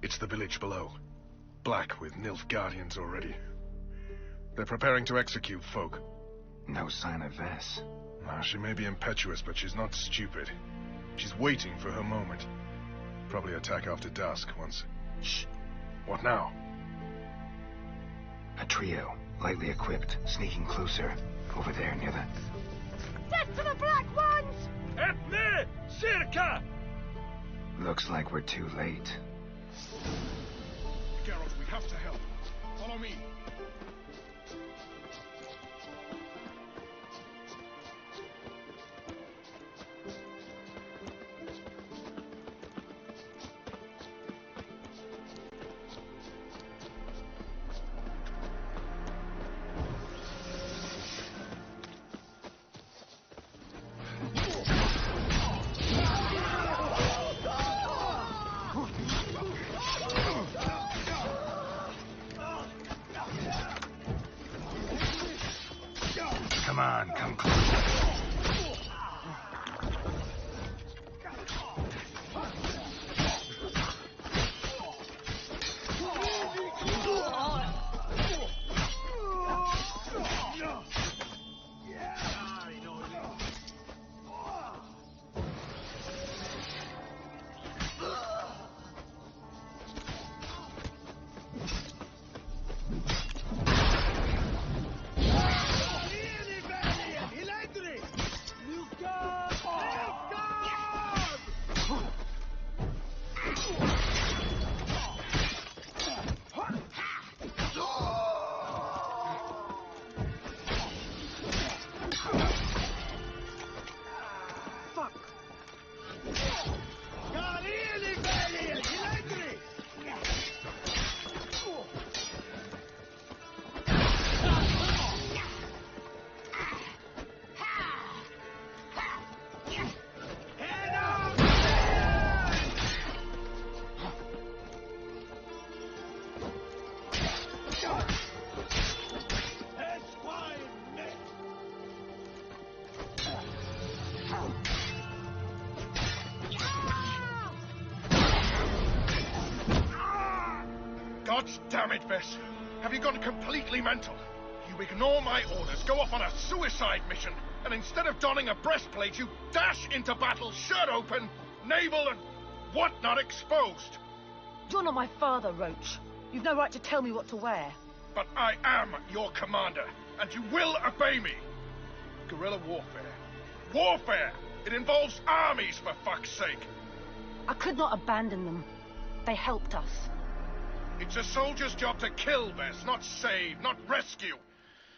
It's the village below. Black with Nilfgaardians already. They're preparing to execute folk. No sign of Vess. She may be impetuous, but she's not stupid. She's waiting for her moment. Probably attack after dusk once... Shh. What now? A trio, lightly equipped, sneaking closer. Over there, near the... Death to the Black Ones! Ethne! Circa! Looks like we're too late. Geralt, we have to help. Follow me. Come on, come closer. Damn it, Vess. Have you gone completely mental? You ignore my orders, go off on a suicide mission, and instead of donning a breastplate, you dash into battle, shirt open, navel and whatnot exposed. You're not my father, Roach. You've no right to tell me what to wear. But I am your commander, and you will obey me. Guerrilla warfare. Warfare! It involves armies, for fuck's sake. I could not abandon them. They helped us. It's a soldier's job to kill, Vess, not save, not rescue.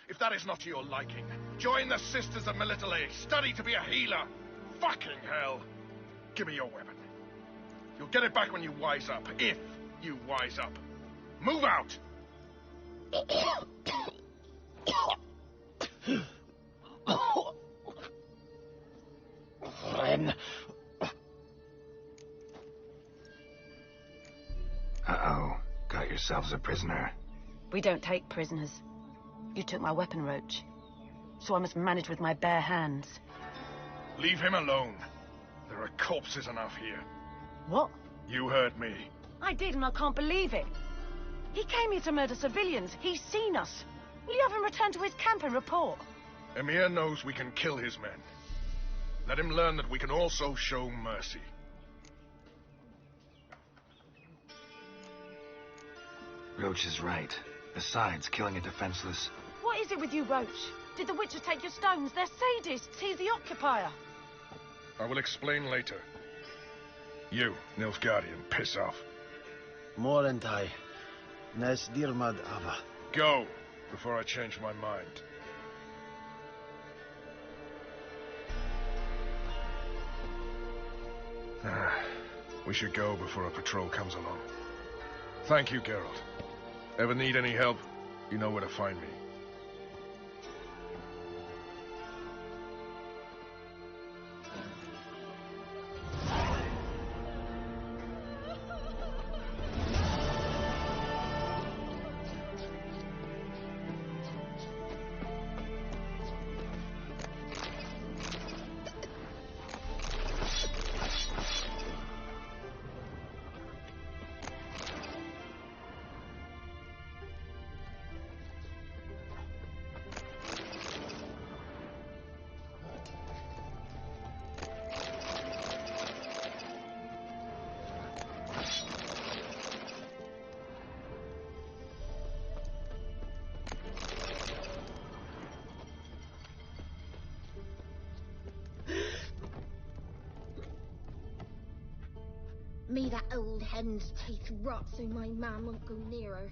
If that is not to your liking, join the Sisters of Melitele, study to be a healer. Fucking hell. Give me your weapon. You'll get it back when you wise up, if you wise up. Move out! Uh-oh. Got yourselves a prisoner. We don't take prisoners. You took my weapon, Roach. So I must manage with my bare hands. Leave him alone. There are corpses enough here. What? You heard me. I did, and I can't believe it. He came here to murder civilians. He's seen us. Will you have him return to his camp and report? Emir knows we can kill his men. Let him learn that we can also show mercy. Roach is right. Besides, killing a defenseless... What is it with you, Roach? Did the Witcher take your stones? They're sadists. He's the occupier. I will explain later. You, Nilfgaardian, piss off. Morentai. Nes dirmad ava. Go, before I change my mind. We should go before a patrol comes along. Thank you, Geralt. Ever need any help, you know where to find me. Me that old hen's teeth rot so my man won't go near her.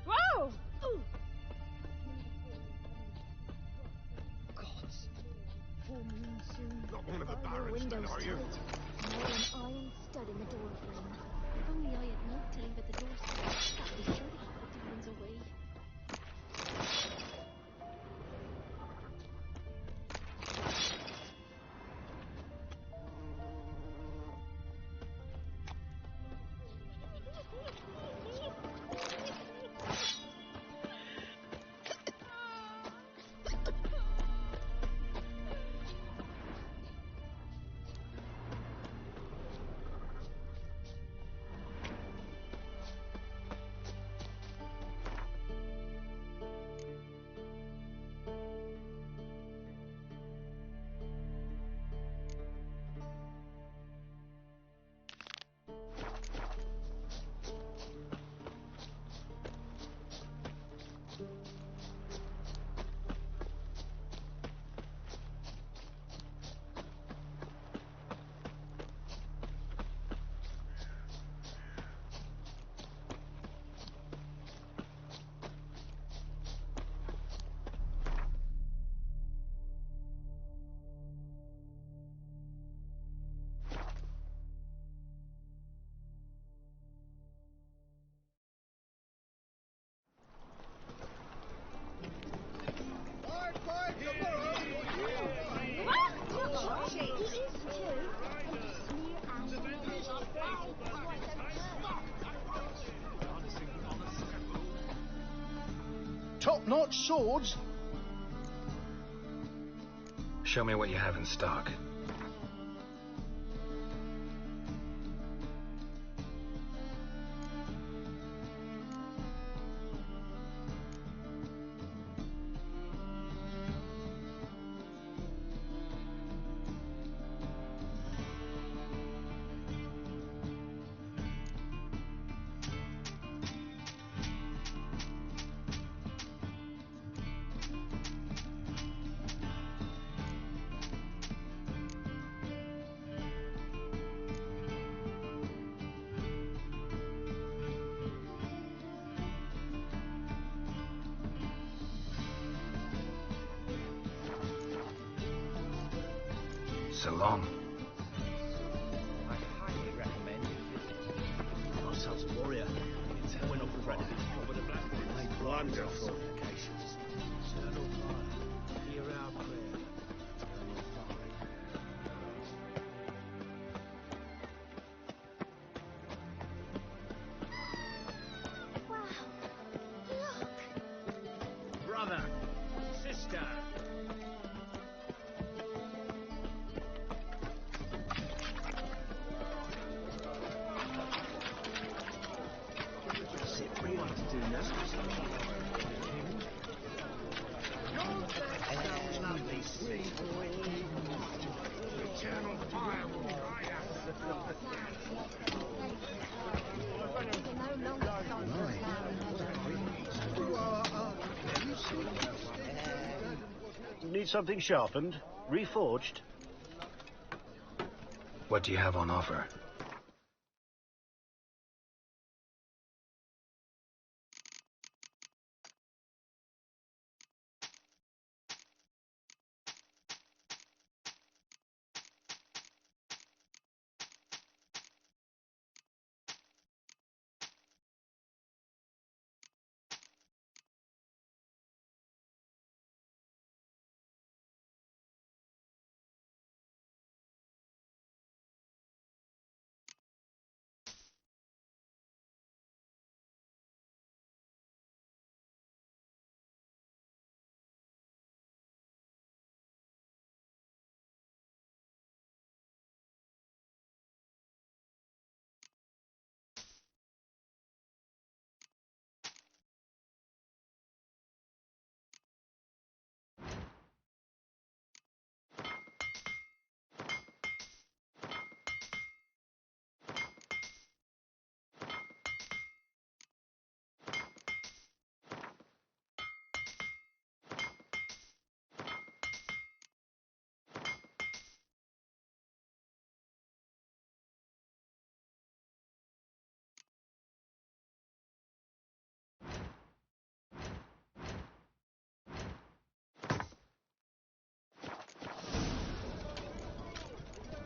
Whoa! Gods. Full moon soon. Not one of the barons, then, are you? More an iron stud in the door frame. top-notch swords. Show me what you have in stock. So long. I highly recommend you visit. Ourselves a warrior. We're not regretting it. But a black one made wonderful supplications. Eternal Father, hear our prayer. Eternal Father. Wow. Look. Brother, sister. Need something sharpened? Reforged? What do you have on offer?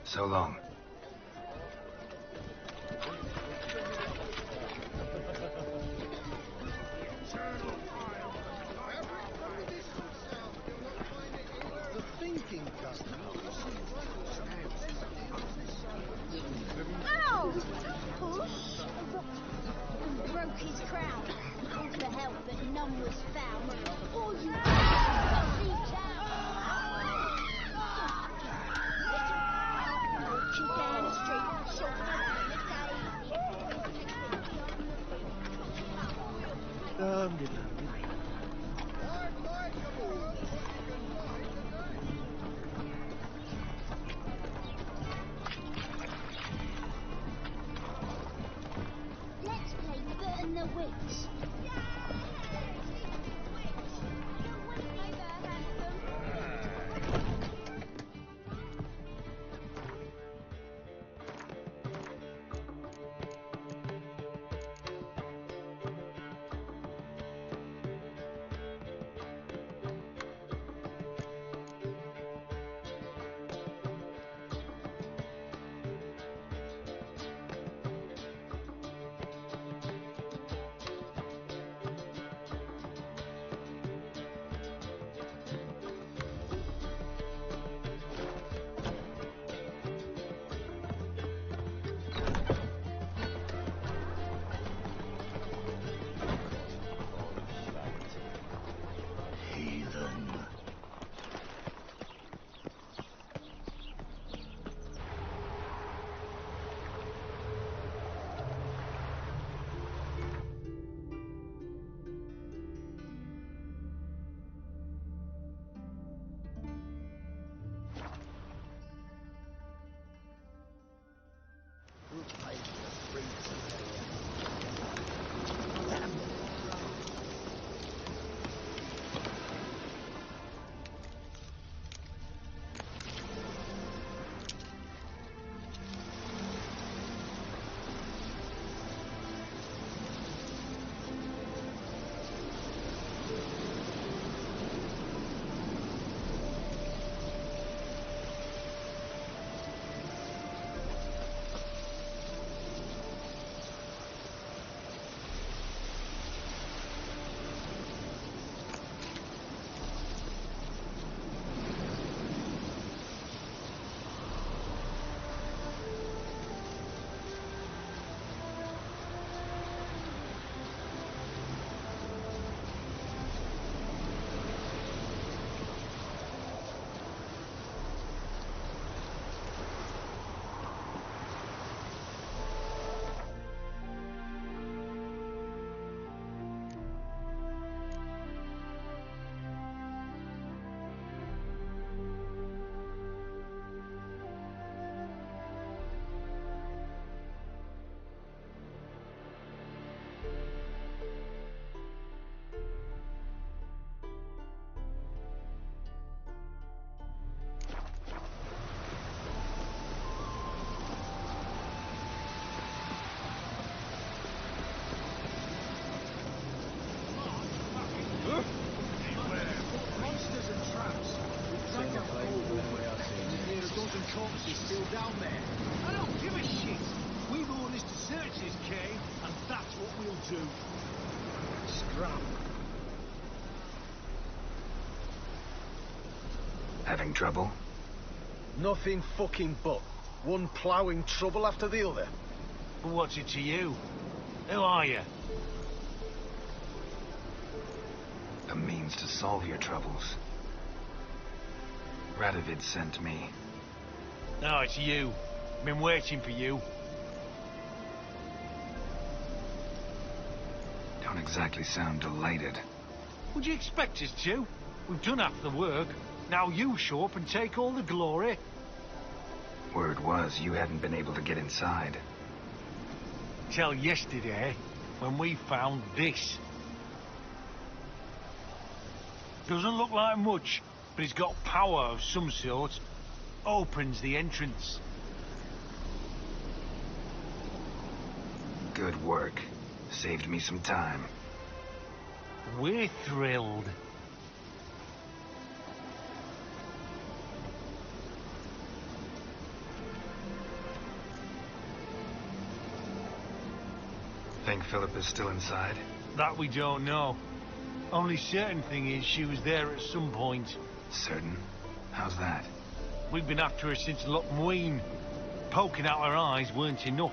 So long. The thinking customer will see Ow! Push! And broke his crown. Called for help, but none was found. All you fussy walking down the street, shot around the Let's play Burn the Witch. corpse is still down there. I don't give a shit. We've orders to search this cave, and that's what we'll do. Scrap. Having trouble? Nothing fucking but. One ploughing trouble after the other. But what's it to you? Who are you? A means to solve your troubles. Radovid sent me. No, it's you. Been waiting for you. Don't exactly sound delighted. Would you expect us to? We've done half the work. Now you show up and take all the glory. Word was you hadn't been able to get inside. Till yesterday, when we found this. Doesn't look like much, but it's got power of some sort. Opens the entrance. Good work. Saved me some time. We're thrilled. Think Philip is still inside? That we don't know. Only certain thing is she was there at some point. Certain? How's that? We've been after her since Lochmuin. Poking out her eyes weren't enough.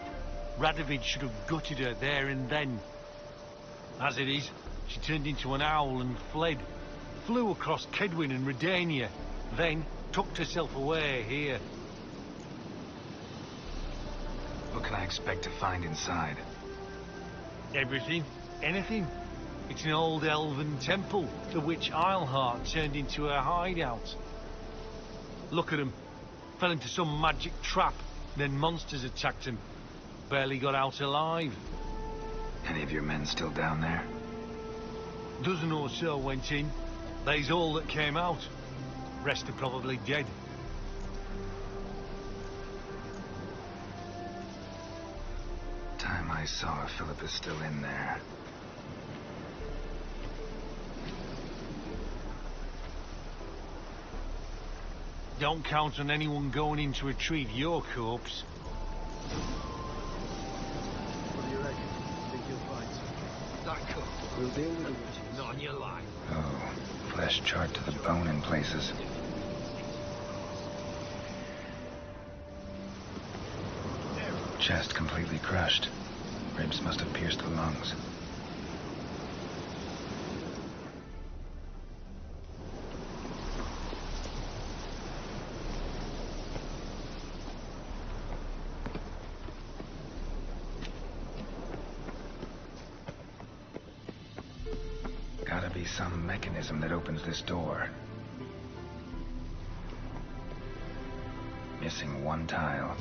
Radovid should have gutted her there and then. As it is, she turned into an owl and fled. Flew across Kedwin and Redania. Then tucked herself away here. What can I expect to find inside? Everything. Anything. It's an old elven temple, the witch Eilhart turned into her hideout. Look at him. Fell into some magic trap, then monsters attacked him. Barely got out alive. Any of your men still down there? Dozen or so went in. They's all that came out. Rest are probably dead. Time I saw Philip is still in there. Don't count on anyone going in to retrieve your corpse. What do you reckon? Think you'll find something? That cook. We'll deal with it. Not on your life. Oh, flesh charred to the bone in places. Chest completely crushed. Ribs must have pierced the lungs. Gotta be some mechanism that opens this door. Missing one tile.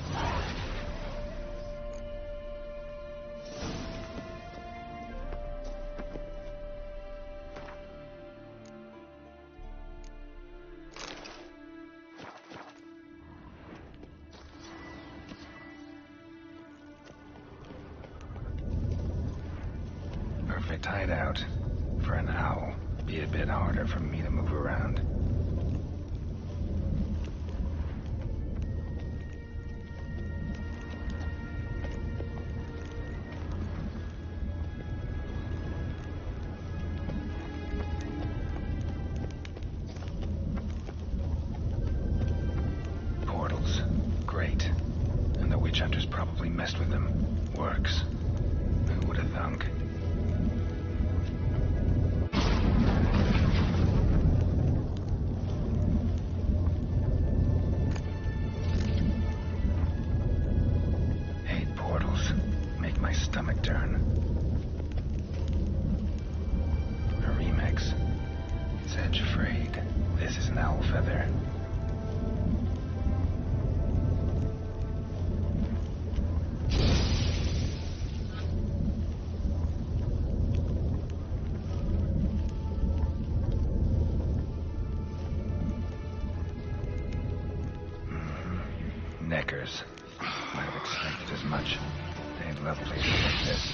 Perfect hideout. For an owl. Be a bit harder for me to move around. Portals. Great. And the witch hunters probably messed with them. Works. Who would have thunk? Stomach turn. A remix. It's edge frayed. This is an owl feather. Neckers. Might have expected as much. They'd love places like this.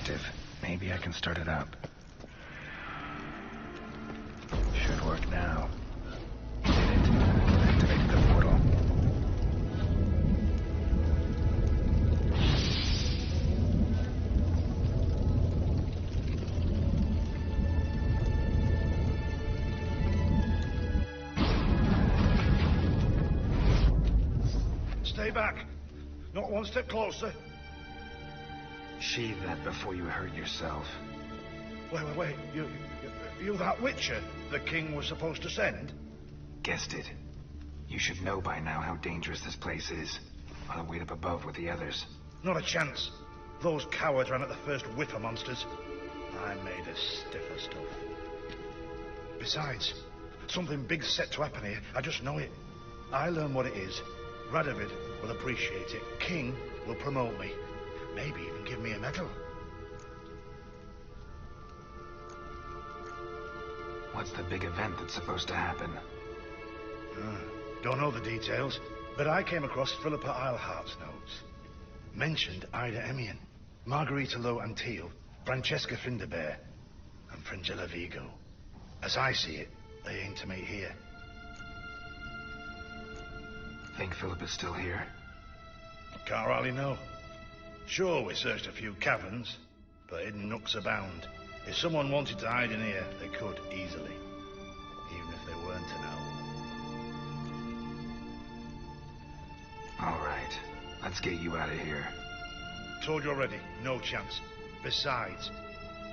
active. Maybe I can start it up. Should work now. Did it. Activated the portal. Stay back. Not one step closer. Sheathe that before you hurt yourself. Wait. You that Witcher the king was supposed to send? Guessed it. You should know by now how dangerous this place is. I'll wait up above with the others. Not a chance. Those cowards ran at the first whiff of monsters. I made a stiffer stuff. Besides, something big's set to happen here. I just know it. I learn what it is. Radovid will appreciate it. King will promote me. Maybe even give me a medal. What's the big event that's supposed to happen? Don't know the details, but I came across Philippa Eilhart's notes. Mentioned Ida Emian, Margarita Low Antille, Francesca Finderbear, and Fringilla Vigo. As I see it, they aim to meet here. Think Philippa's still here? Can't really know. Sure, we searched a few caverns, but hidden nooks abound. If someone wanted to hide in here, they could easily. Even if they weren't to know. All right. Let's get you out of here. Told you already, no chance. Besides,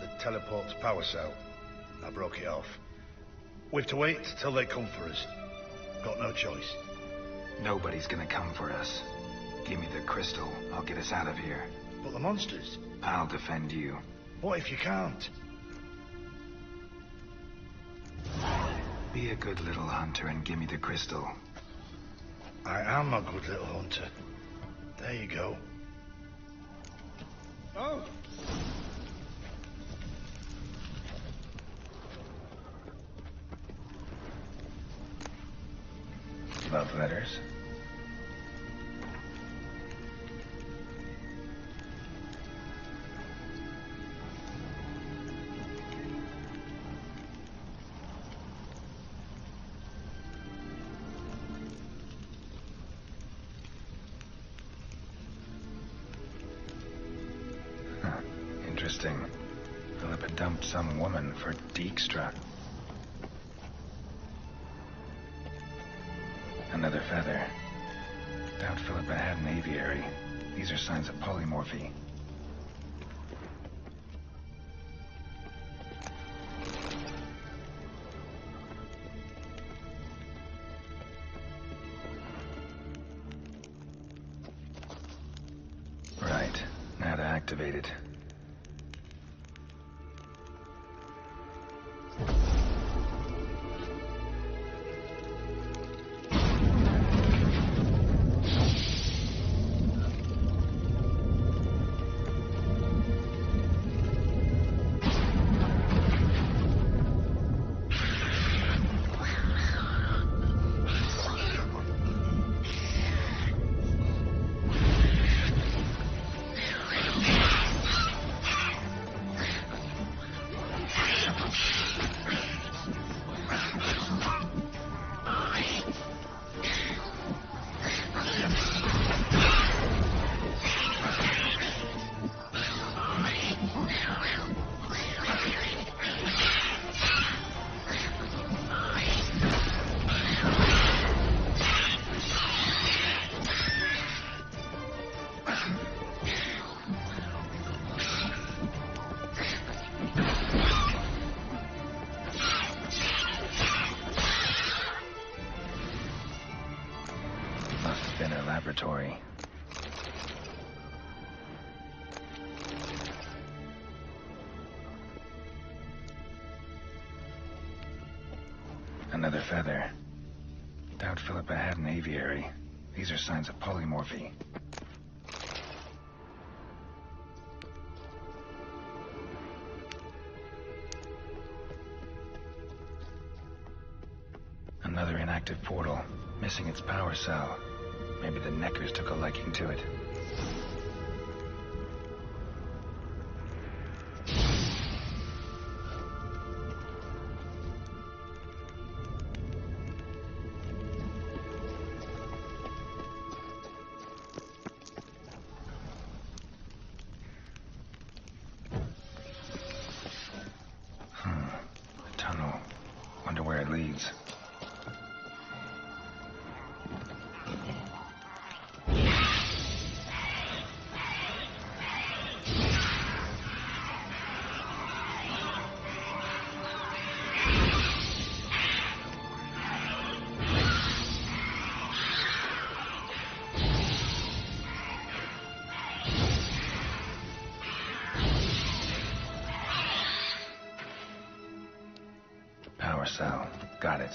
the teleport's power cell. I broke it off. We've to wait till they come for us. Got no choice. Nobody's gonna come for us. Give me the crystal. I'll get us out of here. But the monsters? I'll defend you. What if you can't? Be a good little hunter and give me the crystal. I am a good little hunter. There you go. Oh! Love letters. Interesting. Philippa dumped some woman for Dijkstra. Another feather. Doubt Philippa had an aviary. These are signs of polymorphy. Right. Now to activate it. Laboratory. Another feather. Doubt Philippa had an aviary. These are signs of polymorphy. Another inactive portal, missing its power cell. Maybe the Neckers took a liking to it. cell. Got it.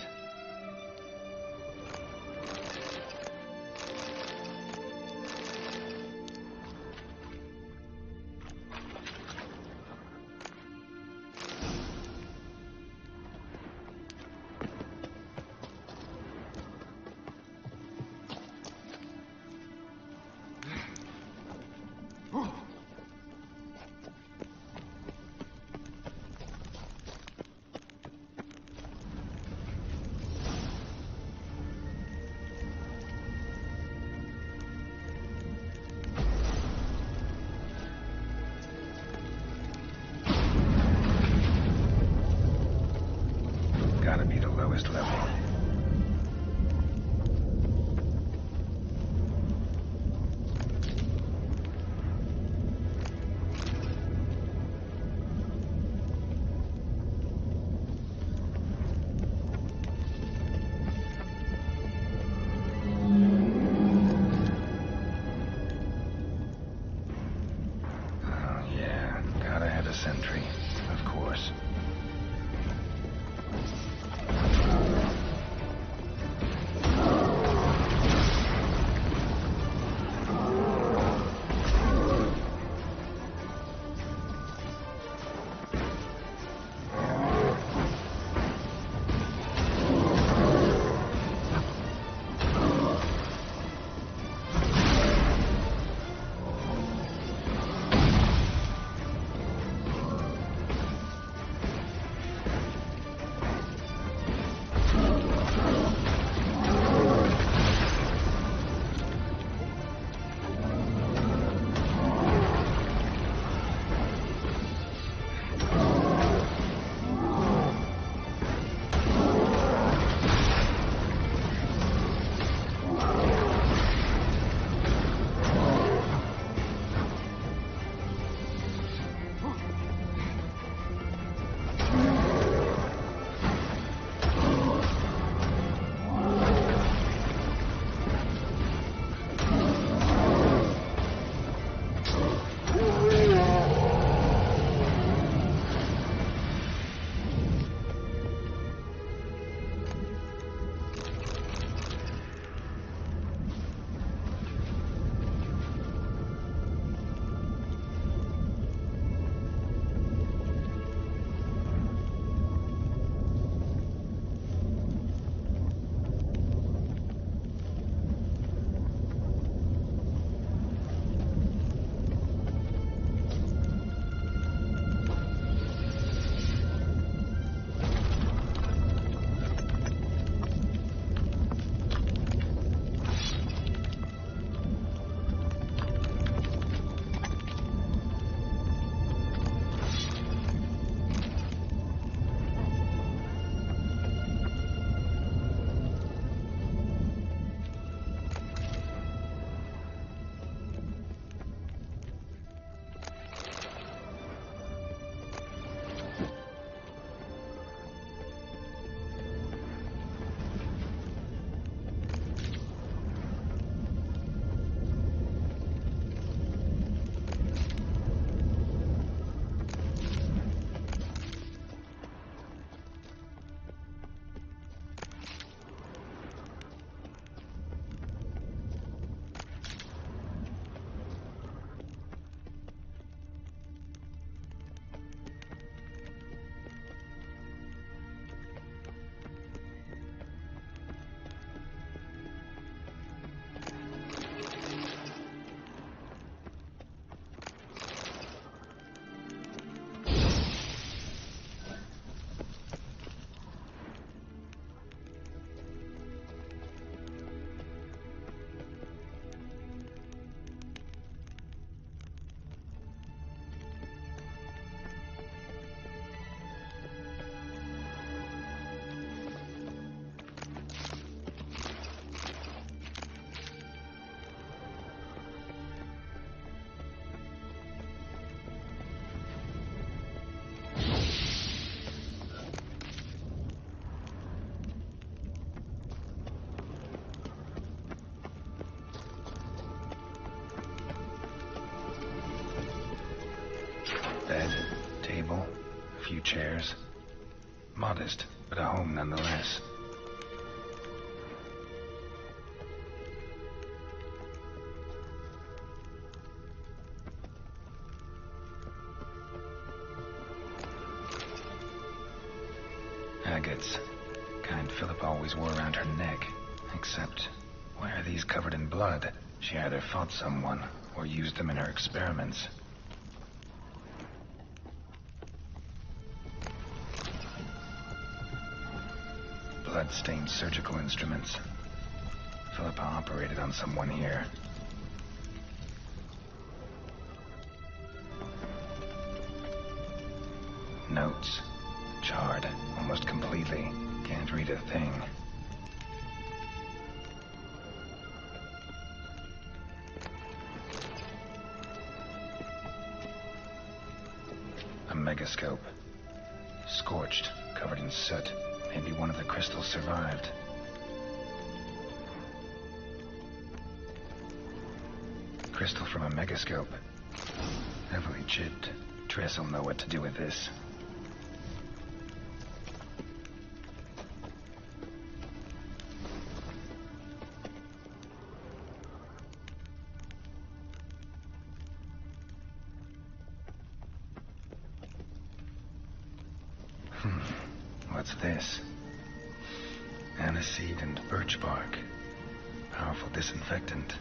Gotta be the lowest level. Oh yeah, gotta have a sentry, of course. Bed, table, a few chairs. Modest, but a home nonetheless. Agates. Kind Philip always wore around her neck. Except, why are these covered in blood? She either fought someone, or used them in her experiments. Blood-stained surgical instruments. Philippa operated on someone here. Notes. Charred, almost completely. Can't read a thing. A megascope. Scorched, covered in soot. Maybe one of the crystals survived. Crystal from a megascope. Heavily chipped. Tress will know what to do with this. What's this? Aniseed and birch bark. Powerful disinfectant.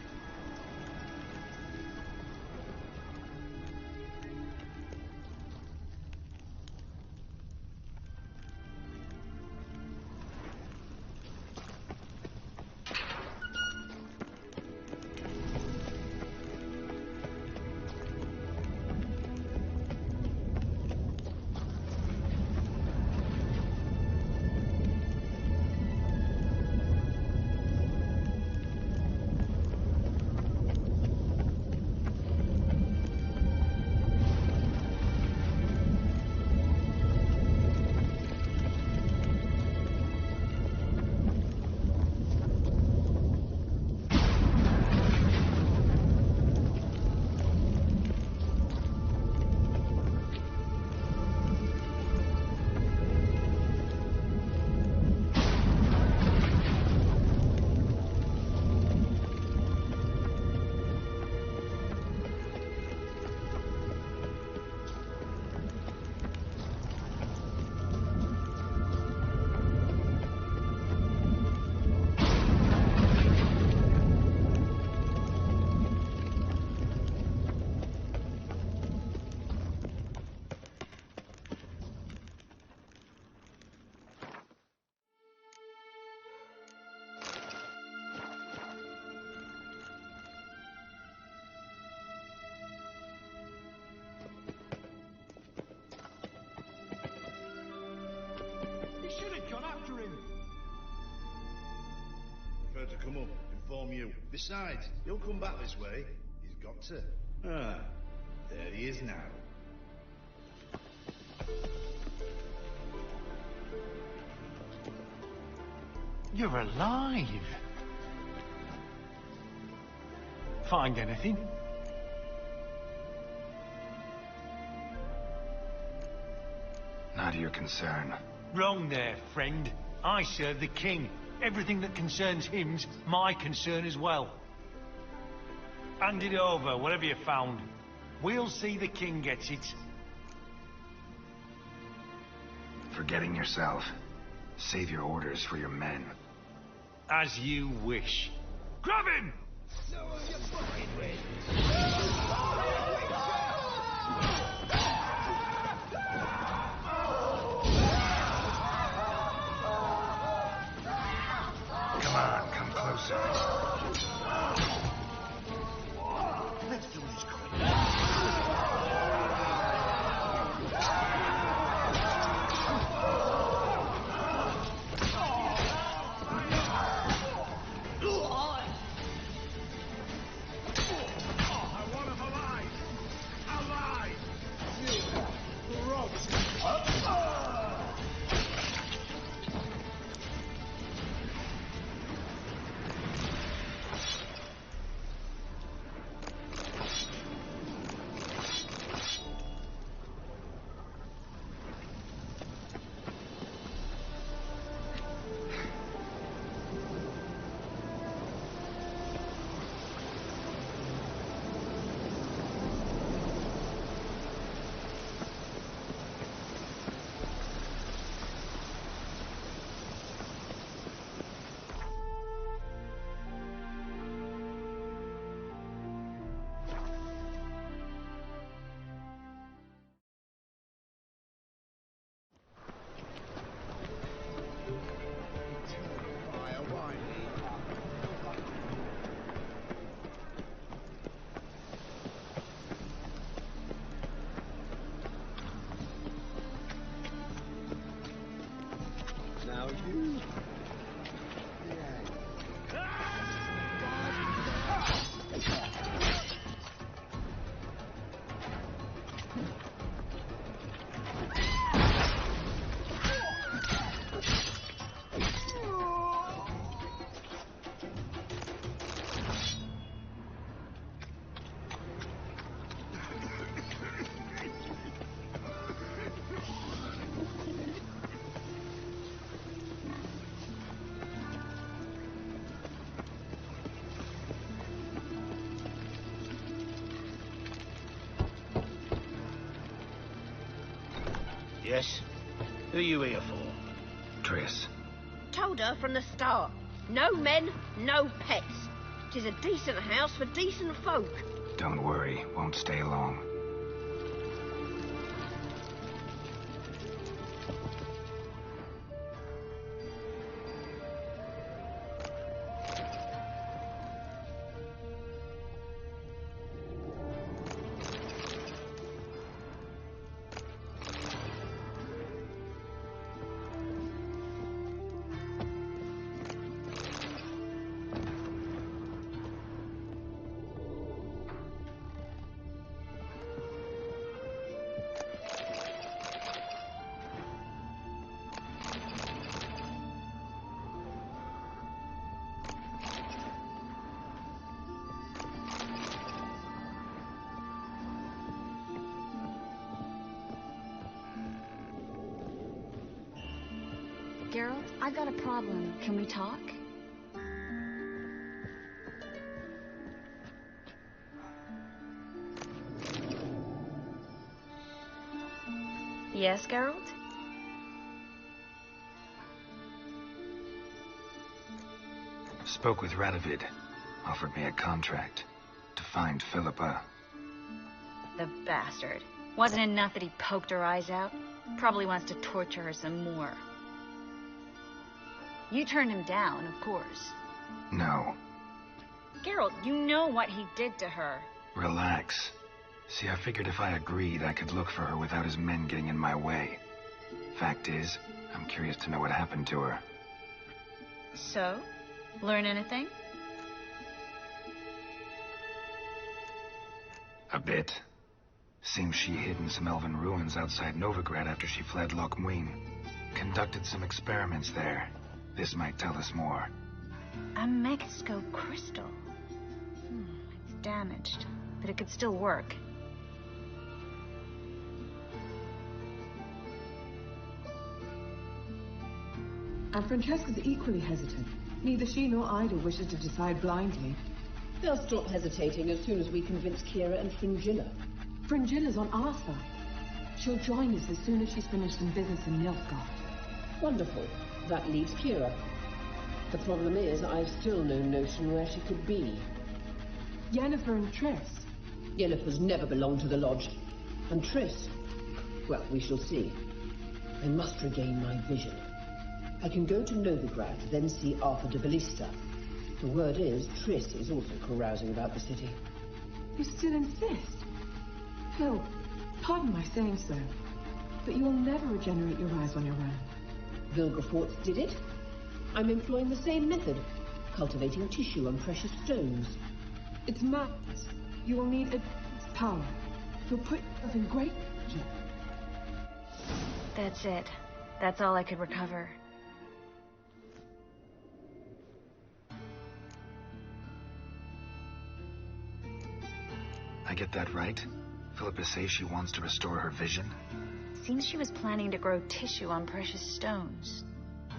Prefer to come up, inform you. Besides, he'll come back this way. He's got to. Ah, there he is now. You're alive. Find anything? Not your concern. Wrong there, friend. I serve the king. Everything that concerns him's my concern as well. Hand it over, whatever you found. We'll see the king gets it. Forgetting yourself. Save your orders for your men. As you wish. Grab him! Come on, come closer. Let's do this quick. Yes? Who are you here for? Triss. Told her from the start. No men, no pets. 'Tis a decent house for decent folk. Don't worry, won't stay long. Geralt, I've got a problem. Can we talk? Yes, Geralt? Spoke with Radovid. Offered me a contract to find Philippa. The bastard. Wasn't enough that he poked her eyes out? Probably wants to torture her some more. You turned him down, of course. No. Geralt, you know what he did to her. Relax. See, I figured if I agreed, I could look for her without his men getting in my way. Fact is, I'm curious to know what happened to her. So? Learn anything? A bit. Seems she hid in some elven ruins outside Novigrad after she fled Loch Muin. Conducted some experiments there. This might tell us more. A megascope crystal. It's damaged, but it could still work. And Francesca's equally hesitant. Neither she nor Ida wishes to decide blindly. They'll stop hesitating as soon as we convince Kira and Fringilla. Fringilla's on our side. She'll join us as soon as she's finished some business in Nilfgaard. Wonderful. That leaves Kira. The problem is, I've still no notion where she could be. Yennefer and Triss. Yennefer's never belonged to the Lodge. And Triss? Well, we shall see. I must regain my vision. I can go to Novigrad, then see Arthur de Ballista. The word is, Triss is also carousing about the city. You still insist? Phil, pardon my saying so, but you'll never regenerate your eyes on your own. Vilgefortz did it. I'm employing the same method, cultivating tissue on precious stones. It's madness. You will need a power. You'll put yourself in great danger. That's it. That's all I could recover. I get that right? Philippa says she wants to restore her vision? Seems she was planning to grow tissue on precious stones.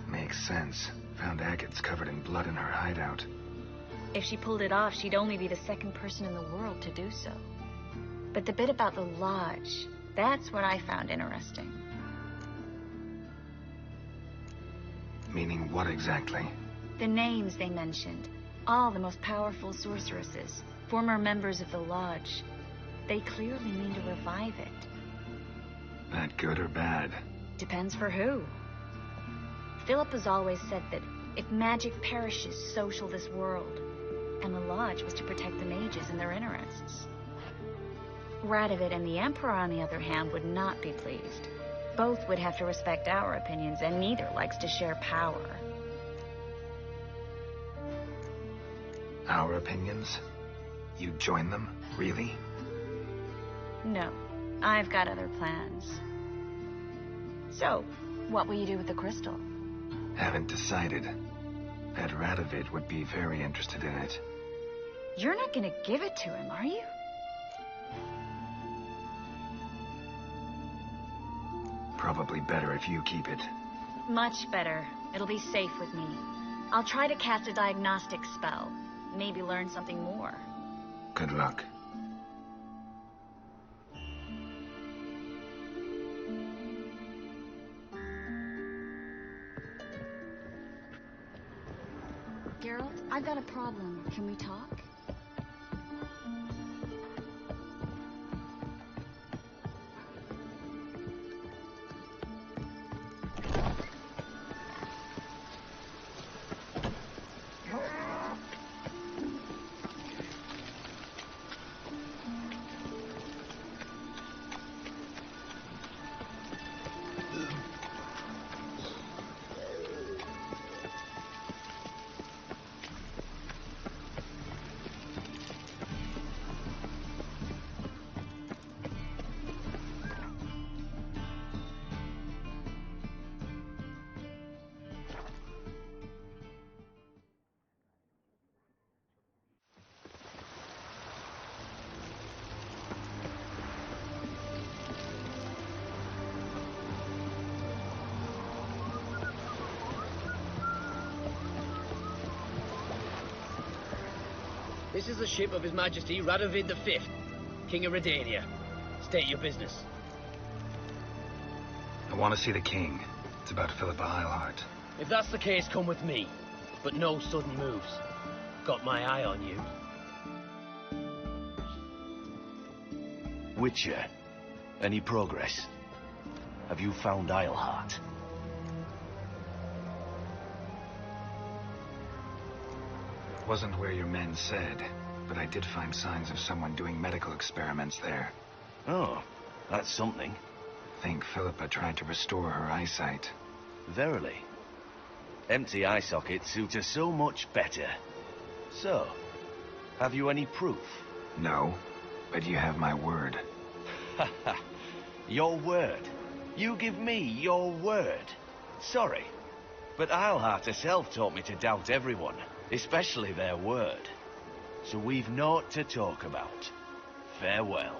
Makes sense. Found agates covered in blood in her hideout. If she pulled it off, she'd only be the second person in the world to do so. But the bit about the Lodge, that's what I found interesting. Meaning what exactly? The names they mentioned. All the most powerful sorceresses, former members of the Lodge. They clearly mean to revive it. That good or bad? Depends for who. Philip has always said that if magic perishes, so shall this world. And the Lodge was to protect the mages and their interests. Radovid and the Emperor, on the other hand, would not be pleased. Both would have to respect our opinions, and neither likes to share power. Our opinions? You join them? Really? No. I've got other plans. So, what will you do with the crystal? Haven't decided. Bet Radovid would be very interested in it. You're not gonna give it to him, are you? Probably better if you keep it. Much better. It'll be safe with me. I'll try to cast a diagnostic spell. Maybe learn something more. Good luck. got a problem. Can we talk? This is the ship of His Majesty Radovid V, King of Redania. State your business. I want to see the king. It's about Philippa Eilhart. If that's the case, come with me. But no sudden moves. Got my eye on you. Witcher, any progress? Have you found Eilhart? Wasn't where your men said, but I did find signs of someone doing medical experiments there. Oh, that's something. Think Philippa tried to restore her eyesight. Verily. Empty eye sockets suit her so much better. So, have you any proof? No, but you have my word. Ha ha. Your word? You give me your word? Sorry, but Eilhart herself taught me to doubt everyone. Especially their word. So we've naught to talk about. Farewell.